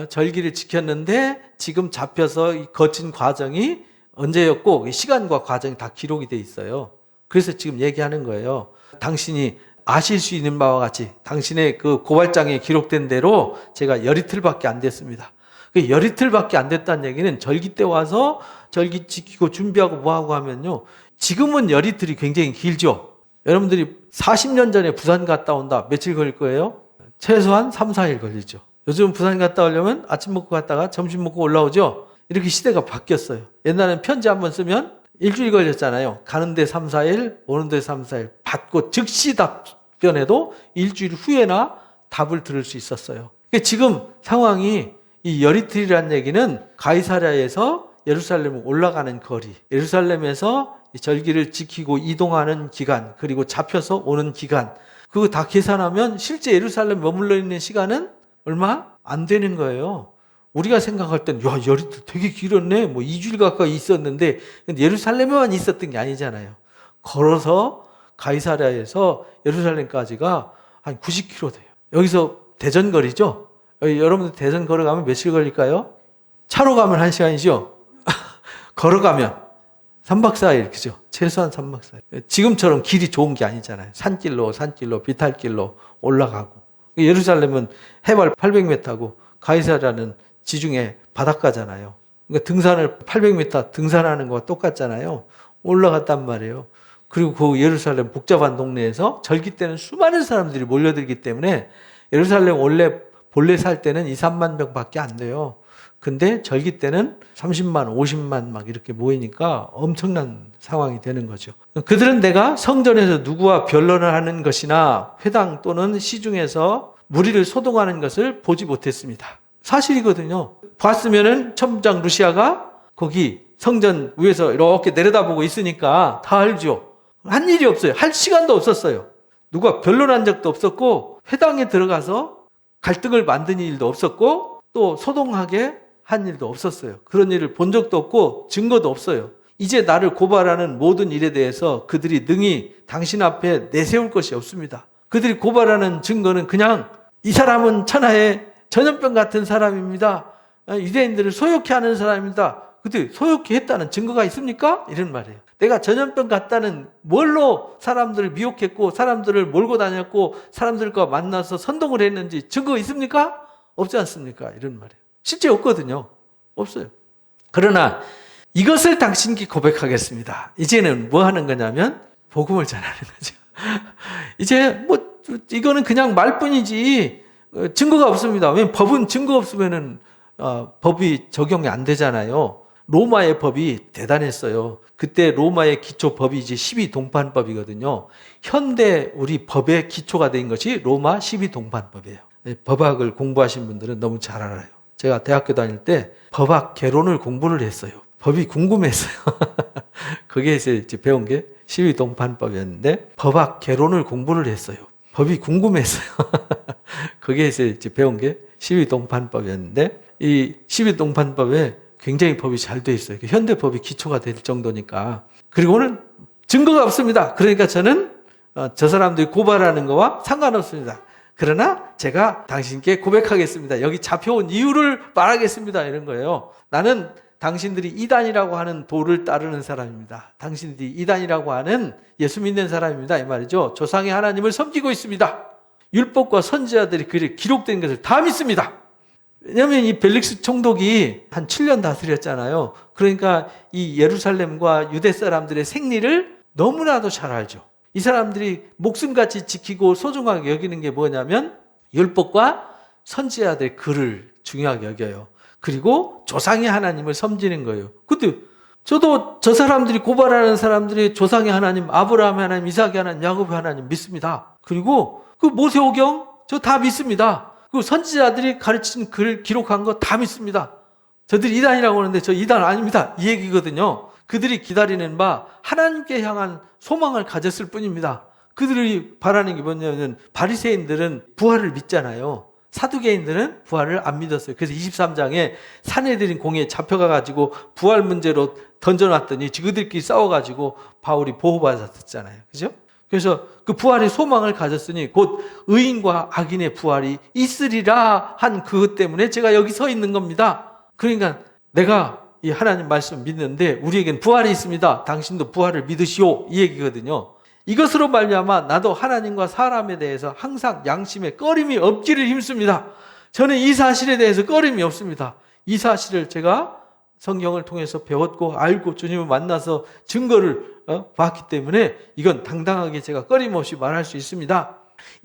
절기를 지켰는데 지금 잡혀서 거친 과정이 언제였고 시간과 과정이 다 기록이 돼 있어요. 그래서 지금 얘기하는 거예요. 당신이 아실 수 있는 바와 같이 당신의 그 고발장에 기록된 대로 제가 열이틀밖에 안 됐습니다. 열이틀밖에 안 됐다는 얘기는 절기 때 와서 절기 지키고 준비하고 뭐하고 하면요. 지금은 열이틀이 굉장히 길죠. 여러분들이 40년 전에 부산 갔다 온다. 며칠 걸릴 거예요? 최소한 3, 4일 걸리죠. 요즘 부산 갔다 오려면 아침 먹고 갔다가 점심 먹고 올라오죠. 이렇게 시대가 바뀌었어요. 옛날에는 편지 한번 쓰면 일주일 걸렸잖아요. 가는데 3, 4일, 오는데 3, 4일. 받고 즉시 답변해도 일주일 후에나 답을 들을 수 있었어요. 지금 상황이 이 열이틀이라는 얘기는 가이사랴에서 예루살렘 올라가는 거리, 예루살렘에서 절기를 지키고 이동하는 기간, 그리고 잡혀서 오는 기간, 그거 다 계산하면 실제 예루살렘 머물러 있는 시간은 얼마 안 되는 거예요. 우리가 생각할 땐, 야, 열이틀 되게 길었네. 뭐 2주일 가까이 있었는데, 예루살렘에만 있었던 게 아니잖아요. 걸어서 가이사랴에서 예루살렘까지가 한 90km 돼요. 여기서 대전거리죠? 여러분들 대전 걸어가면 며칠 걸릴까요? 차로 가면 1시간이죠? 걸어가면 3박 4일, 그죠? 최소한 3박 4일. 지금처럼 길이 좋은 게 아니잖아요. 산길로, 비탈길로 올라가고. 예루살렘은 해발 800m고, 가이사랴는 지중해 바닷가잖아요. 그러니까 등산을 800m 등산하는 거와 똑같잖아요. 올라갔단 말이에요. 그리고 그 예루살렘 복잡한 동네에서 절기 때는 수많은 사람들이 몰려들기 때문에 예루살렘 본래 살 때는 2, 3만 명밖에 안 돼요. 근데 절기 때는 30만, 50만 막 이렇게 모이니까 엄청난 상황이 되는 거죠. 그들은 내가 성전에서 누구와 변론을 하는 것이나 회당 또는 시중에서 무리를 소동하는 것을 보지 못했습니다. 사실이거든요. 봤으면은 첨장 루시아가 거기 성전 위에서 이렇게 내려다보고 있으니까 다 알죠. 한 일이 없어요. 할 시간도 없었어요. 누가 변론한 적도 없었고 회당에 들어가서 갈등을 만드는 일도 없었고 또 소동하게 한 일도 없었어요. 그런 일을 본 적도 없고 증거도 없어요. 이제 나를 고발하는 모든 일에 대해서 그들이 능히 당신 앞에 내세울 것이 없습니다. 그들이 고발하는 증거는 그냥 이 사람은 천하의 전염병 같은 사람입니다. 유대인들을 소욕해 하는 사람입니다. 근데 소욕해 했다는 증거가 있습니까? 이런 말이에요. 내가 전염병 같다는 뭘로 사람들을 미혹했고 사람들을 몰고 다녔고 사람들과 만나서 선동을 했는지 증거 있습니까? 없지 않습니까? 이런 말이에요. 실제 없거든요. 없어요. 그러나 이것을 당신께 고백하겠습니다. 이제는 뭐 하는 거냐면 복음을 전하는 거죠. 이제 뭐 이거는 그냥 말뿐이지 증거가 없습니다. 왜냐하면 법은 증거 없으면은 법이 적용이 안 되잖아요. 로마의 법이 대단했어요. 그때 로마의 기초 법이 이제 12동판법이거든요. 현대 우리 법의 기초가 된 것이 로마 12동판법이에요. 법학을 공부하신 분들은 너무 잘 알아요. 제가 대학교 다닐 때 법학 개론을 공부를 했어요. 법이 궁금했어요. 거기에서 이제 배운 게 12동판법이었는데 법학 개론을 공부를 했어요. 법이 궁금했어요. 거기에서 이제 배운 게 12동판법이었는데 이 12동판법에 굉장히 법이 잘 돼 있어요. 현대 법이 기초가 될 정도니까. 그리고는 증거가 없습니다. 그러니까 저는 저 사람들이 고발하는 거와 상관없습니다. 그러나 제가 당신께 고백하겠습니다. 여기 잡혀온 이유를 말하겠습니다. 이런 거예요. 나는 당신들이 이단이라고 하는 도를 따르는 사람입니다. 당신들이 이단이라고 하는 예수 믿는 사람입니다. 이 말이죠. 조상의 하나님을 섬기고 있습니다. 율법과 선지자들이 글에 기록된 것을 다 믿습니다. 왜냐하면 이 벨릭스 총독이 한 7년 다스렸잖아요. 그러니까 이 예루살렘과 유대 사람들의 생리를 너무나도 잘 알죠. 이 사람들이 목숨같이 지키고 소중하게 여기는 게 뭐냐면 율법과 선지자들의 글을 중요하게 여겨요. 그리고 조상의 하나님을 섬기는 거예요. 근데 저도 저 사람들이 고발하는 사람들이 조상의 하나님, 아브라함의 하나님, 이삭의 하나님, 야곱의 하나님 믿습니다. 그리고 그 모세오경 저 다 믿습니다. 그 선지자들이 가르친 글 기록한 거 다 믿습니다. 저들이 이단이라고 하는데 저 이단 아닙니다. 이 얘기거든요. 그들이 기다리는 바 하나님께 향한 소망을 가졌을 뿐입니다. 그들이 바라는 게 뭐냐면 바리새인들은 부활을 믿잖아요. 사두개인들은 부활을 안 믿었어요. 그래서 23장에 산헤드린 공회에 잡혀가가지고 부활 문제로 던져놨더니 그들끼리 싸워가지고 바울이 보호받았잖아요. 그죠? 그래서 그 부활의 소망을 가졌으니 곧 의인과 악인의 부활이 있으리라 한 그것 때문에 제가 여기 서 있는 겁니다. 그러니까 내가 이 하나님 말씀 믿는데 우리에겐 부활이 있습니다. 당신도 부활을 믿으시오. 이 얘기거든요. 이것으로 말미암아 나도 하나님과 사람에 대해서 항상 양심에 꺼림이 없기를 힘씁니다. 저는 이 사실에 대해서 꺼림이 없습니다. 이 사실을 제가 성경을 통해서 배웠고 알고 주님을 만나서 증거를 봤기 때문에 이건 당당하게 제가 꺼림없이 말할 수 있습니다.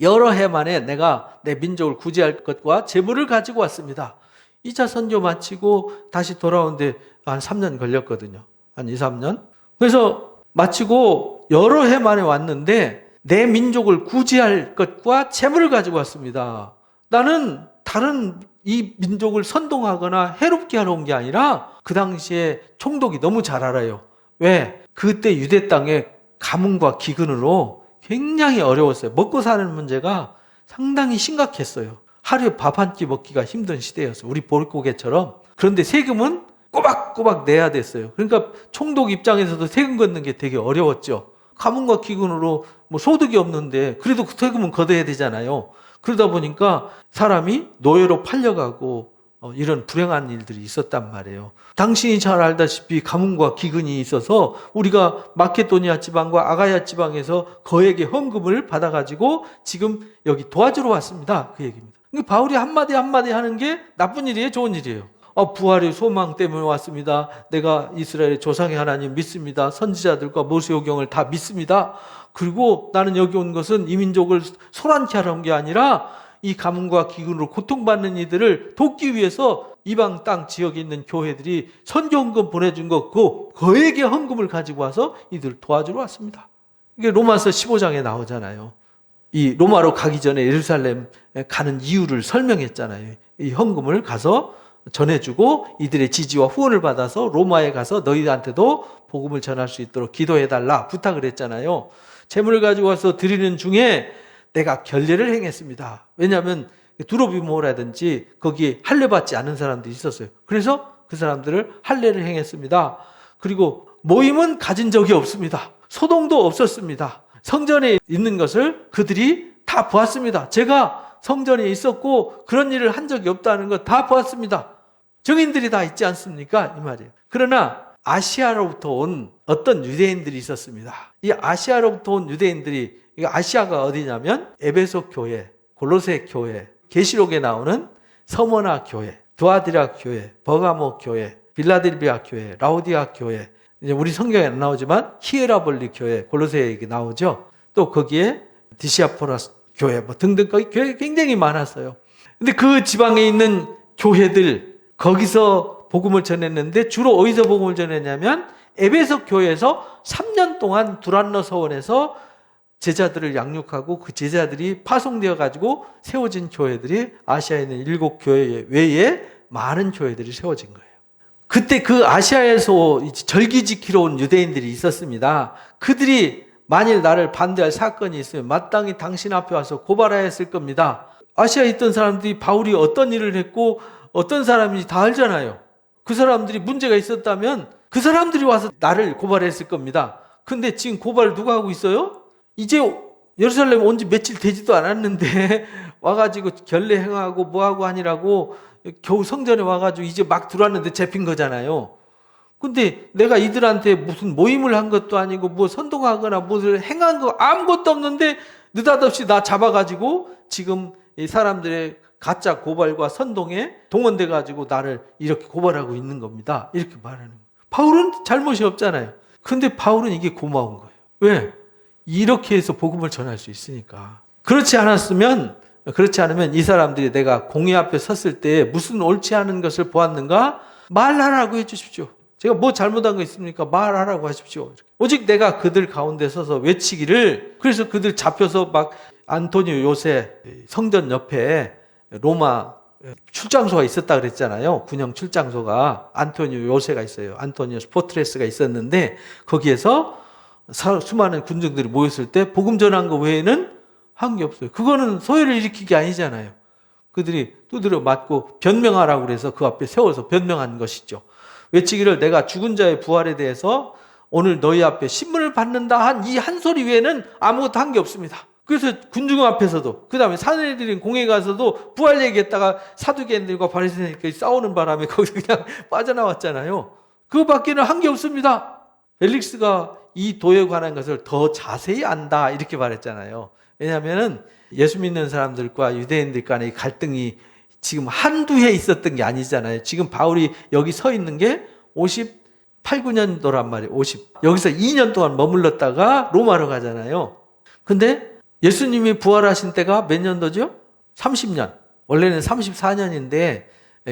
여러 해 만에 내가 내 민족을 구제할 것과 재물을 가지고 왔습니다. 2차 선교 마치고 다시 돌아오는데 한 3년 걸렸거든요. 한 2, 3년. 그래서 마치고 여러 해 만에 왔는데 내 민족을 구제할 것과 재물을 가지고 왔습니다. 나는 다른 이 민족을 선동하거나 해롭게 하러 온 게 아니라 그 당시에 총독이 너무 잘 알아요. 왜? 그때 유대 땅에 가뭄과 기근으로 굉장히 어려웠어요. 먹고 사는 문제가 상당히 심각했어요. 하루에 밥 한 끼 먹기가 힘든 시대였어요. 우리 보릿고개처럼. 그런데 세금은 꼬박꼬박 내야 됐어요. 그러니까 총독 입장에서도 세금 걷는 게 되게 어려웠죠. 가뭄과 기근으로 뭐 소득이 없는데 그래도 그 세금은 걷어야 되잖아요. 그러다 보니까 사람이 노예로 팔려가고 이런 불행한 일들이 있었단 말이에요. 당신이 잘 알다시피 가뭄과 기근이 있어서 우리가 마케도니아 지방과 아가야 지방에서 거액의 헌금을 받아가지고 지금 여기 도와주러 왔습니다. 그 얘기입니다. 바울이 한마디 한마디 하는 게 나쁜 일이에요? 좋은 일이에요? 부활의 소망 때문에 왔습니다. 내가 이스라엘의 조상의 하나님 믿습니다. 선지자들과 모세오경을 다 믿습니다. 그리고 나는 여기 온 것은 이 민족을 소란케 하러 온 게 아니라 이 가뭄과 기근으로 고통받는 이들을 돕기 위해서 이방 땅 지역에 있는 교회들이 선교헌금 보내준 거 그 거액의 헌금을 가지고 와서 이들을 도와주러 왔습니다. 이게 로마서 15장에 나오잖아요. 이 로마로 가기 전에 예루살렘 가는 이유를 설명했잖아요. 이 헌금을 가서 전해주고 이들의 지지와 후원을 받아서 로마에 가서 너희한테도 복음을 전할 수 있도록 기도해달라 부탁을 했잖아요. 재물을 가지고 와서 드리는 중에 내가 결례를 행했습니다. 왜냐하면 두로비모라든지 거기에 할례 받지 않은 사람들이 있었어요. 그래서 그 사람들을 할례를 행했습니다. 그리고 모임은 가진 적이 없습니다. 소동도 없었습니다. 성전에 있는 것을 그들이 다 보았습니다. 제가 성전에 있었고 그런 일을 한 적이 없다는 거 다 보았습니다. 증인들이 다 있지 않습니까? 이 말이에요. 그러나 아시아로부터 온 어떤 유대인들이 있었습니다. 이 아시아로부터 온 유대인들이, 이거 아시아가 어디냐면 에베소 교회, 골로새 교회, 계시록에 나오는 서머나 교회, 두아디라 교회, 버가모 교회, 빌라델비아 교회, 라오디아 교회, 이제 우리 성경에 안 나오지만 히에라볼리 교회, 골로새 얘기 나오죠. 또 거기에 디시아포라스 교회 뭐 등등 거기 교회 굉장히 많았어요. 근데 그 지방에 있는 교회들 거기서 복음을 전했는데 주로 어디서 복음을 전했냐면 에베소 교회에서 3년 동안 두란노 서원에서 제자들을 양육하고 그 제자들이 파송되어 가지고 세워진 교회들이 아시아에 있는 7교회 외에 많은 교회들이 세워진 거예요. 그때 그 아시아에서 절기 지키러 온 유대인들이 있었습니다. 그들이 만일 나를 반대할 사건이 있으면 마땅히 당신 앞에 와서 고발하였을 겁니다. 아시아에 있던 사람들이 바울이 어떤 일을 했고 어떤 사람인지 다 알잖아요. 그 사람들이 문제가 있었다면 그 사람들이 와서 나를 고발했을 겁니다. 근데 지금 고발 누가 하고 있어요? 이제 예루살렘 온 지 며칠 되지도 않았는데 와가지고 결례 행하고 뭐하고 하니라고 겨우 성전에 와가지고 이제 막 들어왔는데 잡힌 거잖아요. 근데 내가 이들한테 무슨 모임을 한 것도 아니고 뭐 선동하거나 무엇을 행한 거 아무것도 없는데 느닷없이 나 잡아가지고 지금 이 사람들의 가짜 고발과 선동에 동원돼가지고 나를 이렇게 고발하고 있는 겁니다. 이렇게 말하는 거예요. 바울은 잘못이 없잖아요. 근데 바울은 이게 고마운 거예요. 왜? 이렇게 해서 복음을 전할 수 있으니까. 그렇지 않으면 이 사람들이 내가 공의 앞에 섰을 때 무슨 옳지 않은 것을 보았는가? 말하라고 해주십시오. 제가 뭐 잘못한 거 있습니까? 말하라고 하십시오. 오직 내가 그들 가운데 서서 외치기를, 그래서 그들 잡혀서 막 안토니오 요새 성전 옆에 로마 출장소가 있었다 그랬잖아요. 군영 출장소가 안토니오 요새가 있어요. 안토니오 포트레스가 있었는데 거기에서 수많은 군중들이 모였을 때 복음 전한 거 외에는 한 게 없어요. 그거는 소요를 일으키기 아니잖아요. 그들이 두드려 맞고 변명하라고 그래서 그 앞에 세워서 변명한 것이죠. 외치기를 내가 죽은 자의 부활에 대해서 오늘 너희 앞에 신문을 받는다 한 이 한 소리 외에는 아무것도 한 게 없습니다. 그래서 군중 앞에서도 그 다음에 사내들인 공회 가서도 부활 얘기했다가 사두개인들과 바리새인들끼리 싸우는 바람에 거기서 그냥 빠져나왔잖아요. 그거밖에는 한 게 없습니다. 펠릭스가 이 도에 관한 것을 더 자세히 안다 이렇게 말했잖아요. 왜냐하면 예수 믿는 사람들과 유대인들 간의 갈등이 지금 한두 해 있었던 게 아니잖아요. 지금 바울이 여기 서 있는 게 58, 9년도란 말이에요. 여기서 2년 동안 머물렀다가 로마로 가잖아요. 근데 예수님이 부활하신 때가 몇 년도죠? 30년. 원래는 34년인데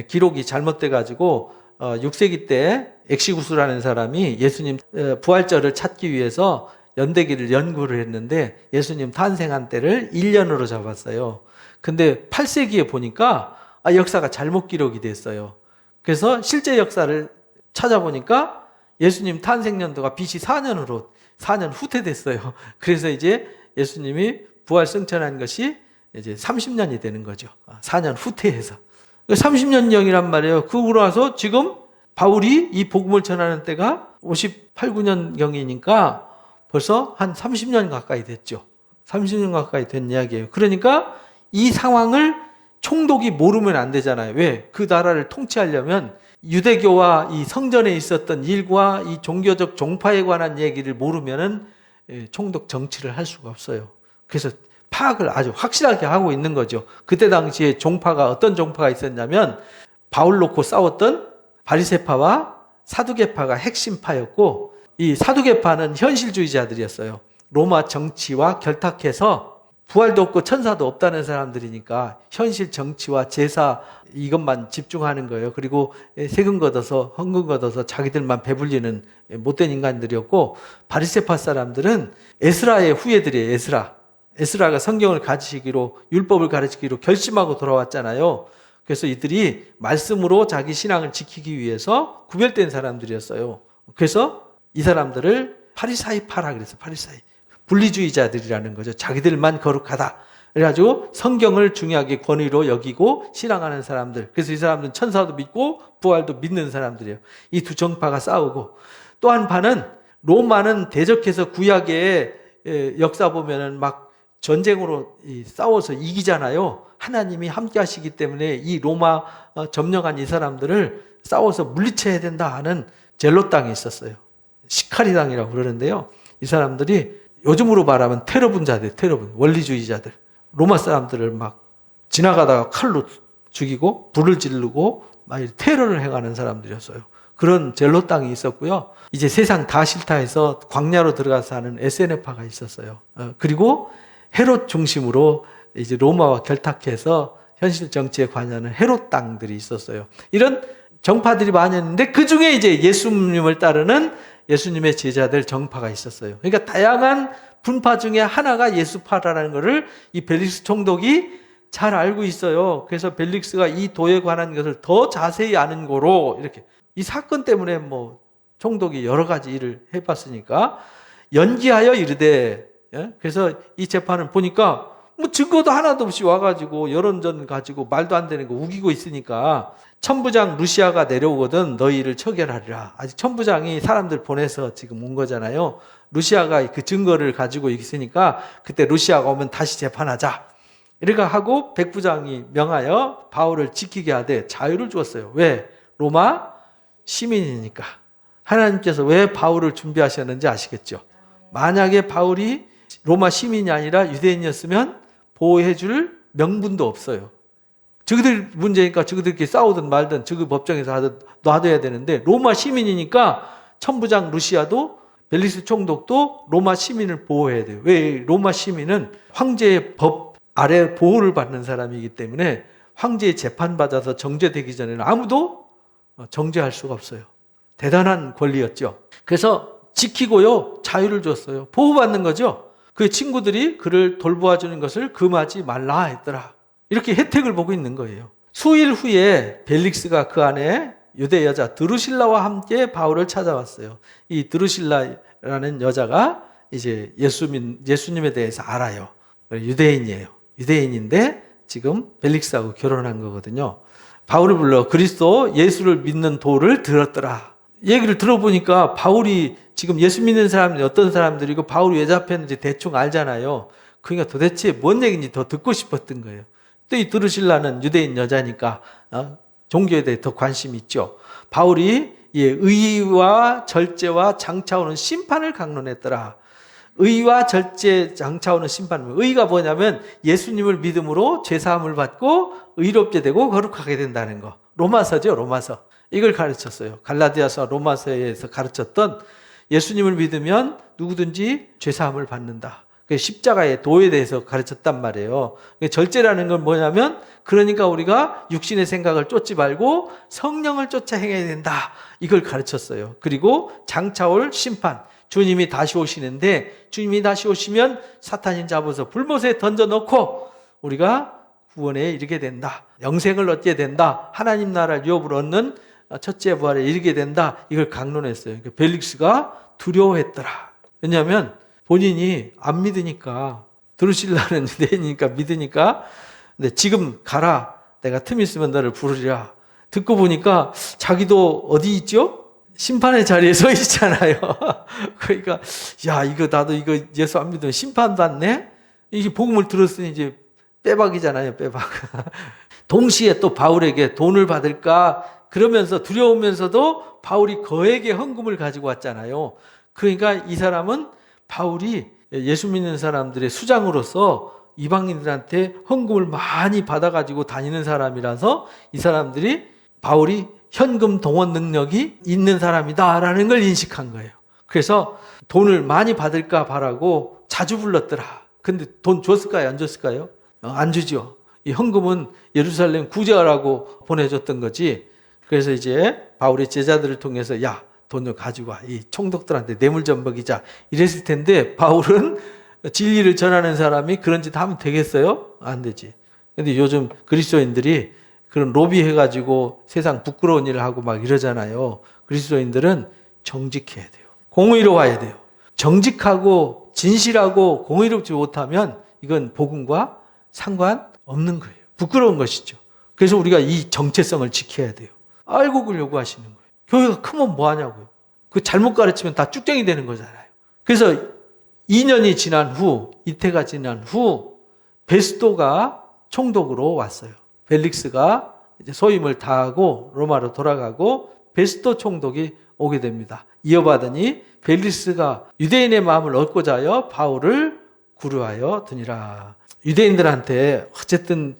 기록이 잘못돼가지고 6세기 때 엑시구스라는 사람이 예수님 부활절을 찾기 위해서 연대기를 연구를 했는데 예수님 탄생한 때를 1년으로 잡았어요. 근데 8세기에 보니까 역사가 잘못 기록이 됐어요. 그래서 실제 역사를 찾아보니까 예수님 탄생 연도가 BC 4년으로 4년 후퇴됐어요. 그래서 이제 예수님이 부활 승천한 것이 이제 30년이 되는 거죠. 4년 후퇴해서. 30년경이란 말이에요. 그러고 나서 지금 바울이 이 복음을 전하는 때가 58, 9년경이니까 벌써 한 30년 가까이 됐죠. 30년 가까이 된 이야기예요. 그러니까 이 상황을 총독이 모르면 안 되잖아요. 왜? 그 나라를 통치하려면 유대교와 이 성전에 있었던 일과 이 종교적 종파에 관한 얘기를 모르면은 총독 정치를 할 수가 없어요. 그래서 파악을 아주 확실하게 하고 있는 거죠. 그때 당시에 종파가 어떤 종파가 있었냐면 바울 놓고 싸웠던 바리새파와 사두개파가 핵심파였고 이 사두개파는 현실주의자들이었어요. 로마 정치와 결탁해서 부활도 없고 천사도 없다는 사람들이니까 현실 정치와 제사 이것만 집중하는 거예요. 그리고 세금 걷어서 헌금 걷어서 자기들만 배불리는 못된 인간들이었고 바리새파 사람들은 에스라의 후예들이에요. 에스라가 성경을 가르치기로 율법을 가르치기로 결심하고 돌아왔잖아요. 그래서 이들이 말씀으로 자기 신앙을 지키기 위해서 구별된 사람들이었어요. 그래서 이 사람들을 파리사이파라 그래서 파리사이 분리주의자들이라는 거죠. 자기들만 거룩하다. 그래가지고 성경을 중요하게 권위로 여기고 신앙하는 사람들. 그래서 이 사람들은 천사도 믿고 부활도 믿는 사람들이에요. 이 두 정파가 싸우고 또 한 파는 로마는 대적해서 구약의 역사 보면은 막 전쟁으로 싸워서 이기잖아요. 하나님이 함께 하시기 때문에 이 로마 점령한 이 사람들을 싸워서 물리쳐야 된다 하는 젤롯 당이 있었어요. 시카리 당이라고 그러는데요. 이 사람들이 요즘으로 말하면 테러분자들, 원리주의자들. 로마 사람들을 막 지나가다가 칼로 죽이고 불을 지르고 막 테러를 행하는 사람들이었어요. 그런 젤롯 당이 있었고요. 이제 세상 다 싫다 해서 광야로 들어가서 하는 SNF파가 있었어요. 그리고 헤롯 중심으로 이제 로마와 결탁해서 현실 정치에 관여하는 헤롯 당들이 있었어요. 이런 정파들이 많이 있는데 그 중에 이제 예수님을 따르는 예수님의 제자들 정파가 있었어요. 그러니까 다양한 분파 중에 하나가 예수파라는 것을 이 벨릭스 총독이 잘 알고 있어요. 그래서 벨릭스가 이 도에 관한 것을 더 자세히 아는 거로 이렇게 이 사건 때문에 뭐 총독이 여러 가지 일을 해봤으니까 연기하여 이르되, 그래서 이 재판을 보니까 뭐 증거도 하나도 없이 와가지고 여론전 가지고 말도 안 되는 거 우기고 있으니까 천부장 루시아가 내려오거든 너희를 처결하리라. 아직 천부장이 사람들 보내서 지금 온 거잖아요. 루시아가 그 증거를 가지고 있으니까 그때 루시아가 오면 다시 재판하자. 이렇게 하고 백부장이 명하여 바울을 지키게 하되 자유를 주었어요. 왜? 로마 시민이니까. 하나님께서 왜 바울을 준비하셨는지 아시겠죠? 만약에 바울이 로마 시민이 아니라 유대인이었으면 보호해줄 명분도 없어요. 저기들 문제니까 저기들끼리 싸우든 말든 저기 법정에서 놔둬야 되는데 로마 시민이니까 천부장 루시아도 벨릭스 총독도 로마 시민을 보호해야 돼요. 왜? 로마 시민은 황제의 법 아래 보호를 받는 사람이기 때문에 황제의 재판받아서 정죄되기 전에는 아무도 정죄할 수가 없어요. 대단한 권리였죠. 그래서 지키고요, 자유를 줬어요. 보호받는 거죠. 그 친구들이 그를 돌보아주는 것을 금하지 말라 했더라. 이렇게 혜택을 보고 있는 거예요. 수일 후에 벨릭스가 그 안에 유대 여자 드루실라와 함께 바울을 찾아왔어요. 이 드루실라라는 여자가 이제 예수님에 대해서 알아요. 유대인이에요. 유대인인데 지금 벨릭스하고 결혼한 거거든요. 바울을 불러 그리스도 예수를 믿는 도를 들었더라. 얘기를 들어보니까 바울이 지금 예수 믿는 사람들이 어떤 사람들이고 바울이 왜 잡혔는지 대충 알잖아요. 그러니까 도대체 뭔 얘기인지 더 듣고 싶었던 거예요. 또 이 드루실라는 유대인 여자니까 종교에 대해 더 관심이 있죠. 바울이 의와 절제와 장차오는 심판을 강론했더라. 의와 절제, 장차오는 심판. 의가 뭐냐면 예수님을 믿음으로 죄사함을 받고 의롭게 되고 거룩하게 된다는 거. 로마서죠, 로마서. 이걸 가르쳤어요. 갈라디아서 로마서에서 가르쳤던 예수님을 믿으면 누구든지 죄사함을 받는다. 십자가의 도에 대해서 가르쳤단 말이에요. 절제라는 건 뭐냐면 그러니까 우리가 육신의 생각을 쫓지 말고 성령을 쫓아 행해야 된다. 이걸 가르쳤어요. 그리고 장차올 심판. 주님이 다시 오시는데 주님이 다시 오시면 사탄인 잡아서 불못에 던져놓고 우리가 구원에 이르게 된다. 영생을 얻게 된다. 하나님 나라를 유업으로 얻는 첫째 부활에 이르게 된다. 이걸 강론했어요. 벨릭스가 두려워했더라. 왜냐하면 본인이 안 믿으니까, 드루실라는 유대인이니까 믿으니까, 근데 지금 가라. 내가 틈 있으면 너를 부르리라. 듣고 보니까 자기도 어디 있죠? 심판의 자리에 서 있잖아요. 그러니까, 야, 나도 예수 안 믿으면 심판받네? 이게 복음을 들었으니 이제 빼박이잖아요, 빼박. 동시에 또 바울에게 돈을 받을까? 그러면서 두려우면서도 바울이 거액의 헌금을 가지고 왔잖아요. 그러니까 이 사람은 바울이 예수 믿는 사람들의 수장으로서 이방인들한테 헌금을 많이 받아가지고 다니는 사람이라서 이 사람들이 바울이 현금 동원 능력이 있는 사람이다라는 걸 인식한 거예요. 그래서 돈을 많이 받을까 바라고 자주 불렀더라. 근데 돈 줬을까요? 안 줬을까요? 안 주죠. 이 헌금은 예루살렘 구제하라고 보내줬던 거지. 그래서 이제 바울의 제자들을 통해서 야, 돈을 가지고 와. 이 총독들한테 뇌물 좀 먹이자. 이랬을 텐데 바울은 진리를 전하는 사람이 그런 짓 하면 되겠어요? 안 되지. 근데 요즘 그리스도인들이 그런 로비해가지고 세상 부끄러운 일을 하고 막 이러잖아요. 그리스도인들은 정직해야 돼요. 공의로워야 돼요. 정직하고 진실하고 공의롭지 못하면 이건 복음과 상관없는 거예요. 부끄러운 것이죠. 그래서 우리가 이 정체성을 지켜야 돼요. 알곡을 요구하시는 거예요. 교회가 크면 뭐 하냐고요. 그 잘못 가르치면 다 쭉쟁이 되는 거잖아요. 그래서 2년이 지난 후, 이태가 지난 후 베스토가 총독으로 왔어요. 벨릭스가 이제 소임을 다하고 로마로 돌아가고 베스토 총독이 오게 됩니다. 이어받으니 벨릭스가 유대인의 마음을 얻고자 하여 바울을 구류하여 드니라. 유대인들한테 어쨌든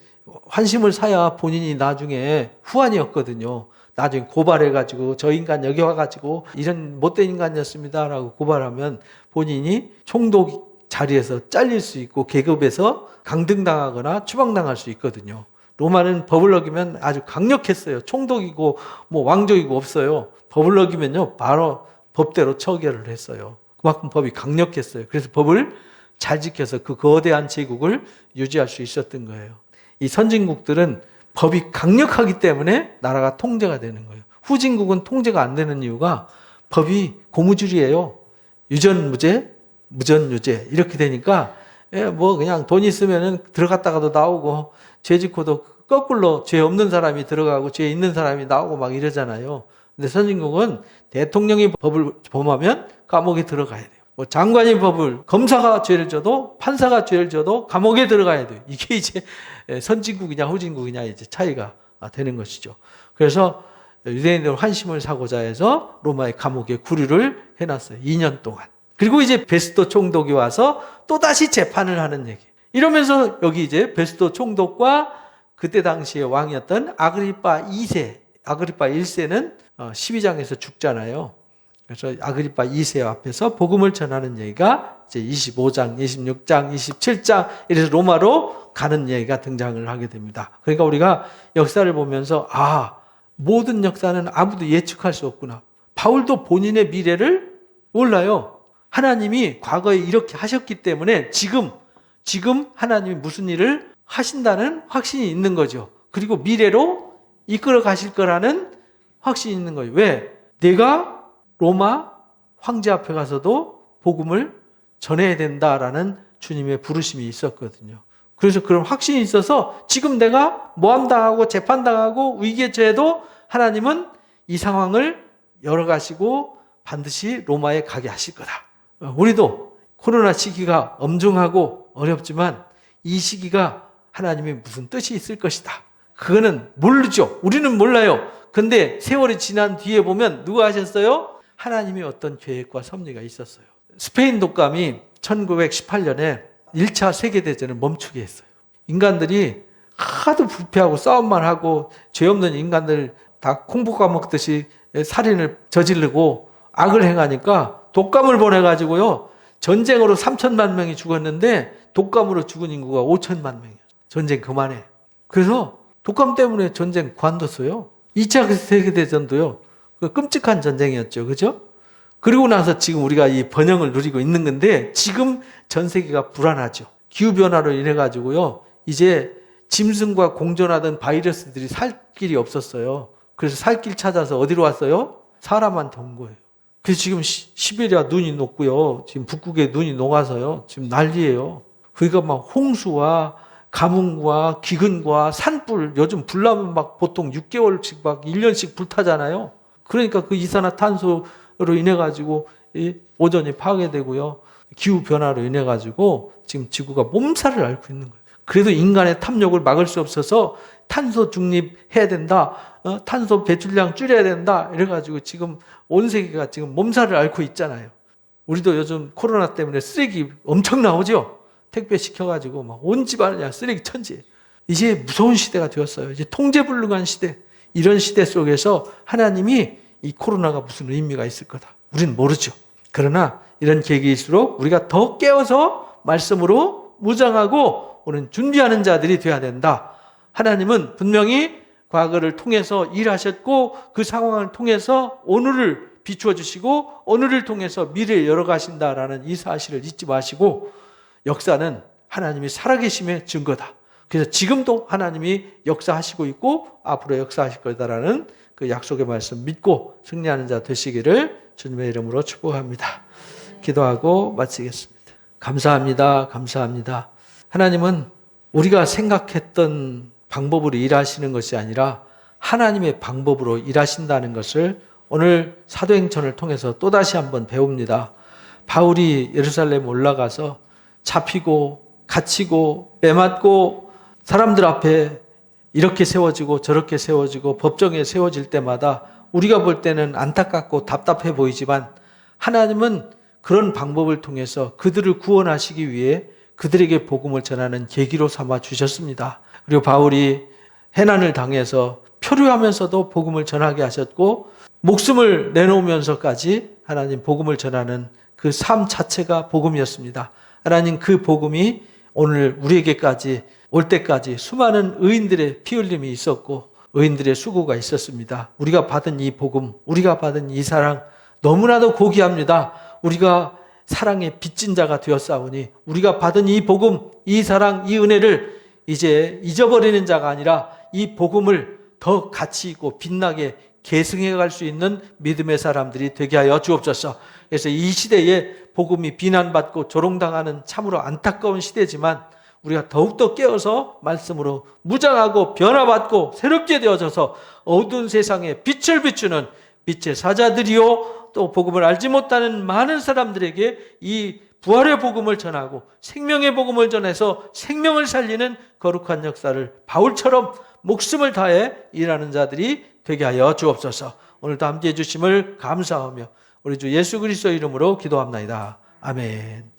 환심을 사야 본인이 나중에 후환이었거든요. 나중에 고발해가지고 저 인간 여기 와가지고 이런 못된 인간이었습니다라고 고발하면 본인이 총독 자리에서 잘릴 수 있고 계급에서 강등당하거나 추방당할 수 있거든요. 로마는 법을 어기면 아주 강력했어요. 총독이고 뭐 왕족이고 없어요. 법을 어기면요 바로 법대로 처결을 했어요. 그만큼 법이 강력했어요. 그래서 법을 잘 지켜서 그 거대한 제국을 유지할 수 있었던 거예요. 이 선진국들은 법이 강력하기 때문에 나라가 통제가 되는 거예요. 후진국은 통제가 안 되는 이유가 법이 고무줄이에요. 유전무죄, 무전유죄 이렇게 되니까 뭐 그냥 돈 있으면은 들어갔다가도 나오고 죄 짓고도 거꾸로 죄 없는 사람이 들어가고 죄 있는 사람이 나오고 막 이러잖아요. 근데 선진국은 대통령이 법을 범하면 감옥에 들어가야 돼요. 뭐 장관이 법을 검사가 죄를 져도 판사가 죄를 져도 감옥에 들어가야 돼요. 이게 이제 선진국이냐 후진국이냐 이제 차이가 되는 것이죠. 그래서 유대인들 환심을 사고자 해서 로마의 감옥에 구류를 해놨어요. 2년 동안. 그리고 이제 베스도 총독이 와서 또다시 재판을 하는 얘기. 이러면서 여기 이제 베스도 총독과 그때 당시에 왕이었던 아그리파 2세, 아그리파 1세는 12장에서 죽잖아요. 그래서 아그리파 2세 앞에서 복음을 전하는 얘기가 이제 25장, 26장, 27장 이래서 로마로 가는 얘기가 등장을 하게 됩니다. 그러니까 우리가 역사를 보면서 모든 역사는 아무도 예측할 수 없구나. 바울도 본인의 미래를 몰라요. 하나님이 과거에 이렇게 하셨기 때문에 지금 하나님이 무슨 일을 하신다는 확신이 있는 거죠. 그리고 미래로 이끌어 가실 거라는 확신이 있는 거예요. 왜? 내가 로마 황제 앞에 가서도 복음을 전해야 된다라는 주님의 부르심이 있었거든요. 그래서 그런 확신이 있어서 지금 내가 모함당하고 재판당하고 위기에 처해도 하나님은 이 상황을 열어가시고 반드시 로마에 가게 하실 거다. 우리도 코로나 시기가 엄중하고 어렵지만 이 시기가 하나님의 무슨 뜻이 있을 것이다. 그거는 모르죠. 우리는 몰라요. 근데 세월이 지난 뒤에 보면 누가 하셨어요? 하나님의 어떤 계획과 섭리가 있었어요. 스페인 독감이 1918년에 1차 세계대전을 멈추게 했어요. 인간들이 하도 부패하고 싸움만 하고 죄 없는 인간들 다 콩볶아 먹듯이 살인을 저지르고 악을 행하니까 독감을 보내가지고요. 전쟁으로 3천만 명이 죽었는데 독감으로 죽은 인구가 5천만 명이에요. 전쟁 그만해. 그래서 독감 때문에 전쟁 관뒀어요. 2차 세계대전도요. 그 끔찍한 전쟁이었죠. 그죠? 그리고 나서 지금 우리가 이 번영을 누리고 있는 건데 지금 전 세계가 불안하죠. 기후변화로 인해가지고요. 이제 짐승과 공존하던 바이러스들이 살 길이 없었어요. 그래서 살 길 찾아서 어디로 왔어요? 사람한테 온 거예요. 그래서 지금 시베리아 눈이 녹고요. 지금 북극에 눈이 녹아서요. 지금 난리예요. 그러니까 막 홍수와 가뭄과 기근과 산불, 요즘 불 나면 막 보통 6개월씩 막 1년씩 불타잖아요. 그러니까 그 이산화탄소로 인해 가지고 오존이 파괴되고요. 기후 변화로 인해 가지고 지금 지구가 몸살을 앓고 있는 거예요. 그래도 인간의 탐욕을 막을 수 없어서 탄소 중립해야 된다. 탄소 배출량 줄여야 된다. 이래 가지고 지금 온 세계가 지금 몸살을 앓고 있잖아요. 우리도 요즘 코로나 때문에 쓰레기 엄청 나오죠. 택배 시켜가지고 막 온 집안을 그냥 쓰레기 천지. 이제 무서운 시대가 되었어요. 이제 통제불능한 시대. 이런 시대 속에서 하나님이 이 코로나가 무슨 의미가 있을 거다. 우리는 모르죠. 그러나 이런 계기일수록 우리가 더 깨어서 말씀으로 무장하고 오늘 준비하는 자들이 되어야 된다. 하나님은 분명히 과거를 통해서 일하셨고 그 상황을 통해서 오늘을 비추어 주시고 오늘을 통해서 미래를 열어가신다라는 이 사실을 잊지 마시고 역사는 하나님이 살아계심의 증거다. 그래서 지금도 하나님이 역사하시고 있고 앞으로 역사하실 거다라는 그 약속의 말씀 믿고 승리하는 자 되시기를 주님의 이름으로 축복합니다. 기도하고 마치겠습니다. 감사합니다. 감사합니다. 하나님은 우리가 생각했던 방법으로 일하시는 것이 아니라 하나님의 방법으로 일하신다는 것을 오늘 사도행전을 통해서 또다시 한번 배웁니다. 바울이 예루살렘 올라가서 잡히고 갇히고 매맞고 사람들 앞에 이렇게 세워지고 저렇게 세워지고 법정에 세워질 때마다 우리가 볼 때는 안타깝고 답답해 보이지만 하나님은 그런 방법을 통해서 그들을 구원하시기 위해 그들에게 복음을 전하는 계기로 삼아 주셨습니다. 그리고 바울이 해난을 당해서 표류하면서도 복음을 전하게 하셨고 목숨을 내놓으면서까지 하나님 복음을 전하는 그 삶 자체가 복음이었습니다. 하나님 그 복음이 오늘 우리에게까지 올 때까지 수많은 의인들의 피 흘림이 있었고 의인들의 수고가 있었습니다. 우리가 받은 이 복음, 우리가 받은 이 사랑 너무나도 고귀합니다. 우리가 사랑의 빚진 자가 되었사오니 우리가 받은 이 복음, 이 사랑, 이 은혜를 이제 잊어버리는 자가 아니라 이 복음을 더 가치 있고 빛나게 계승해 갈 수 있는 믿음의 사람들이 되게 하여 주옵소서. 그래서 이 시대에 복음이 비난받고 조롱당하는 참으로 안타까운 시대지만 우리가 더욱더 깨어서 말씀으로 무장하고 변화받고 새롭게 되어져서 어두운 세상에 빛을 비추는 빛의 사자들이요, 또 복음을 알지 못하는 많은 사람들에게 이 부활의 복음을 전하고 생명의 복음을 전해서 생명을 살리는 거룩한 역사를 바울처럼 목숨을 다해 일하는 자들이 되게 하여 주옵소서. 오늘도 함께해 주심을 감사하며 우리 주 예수 그리스도 이름으로 기도합나이다. 아멘.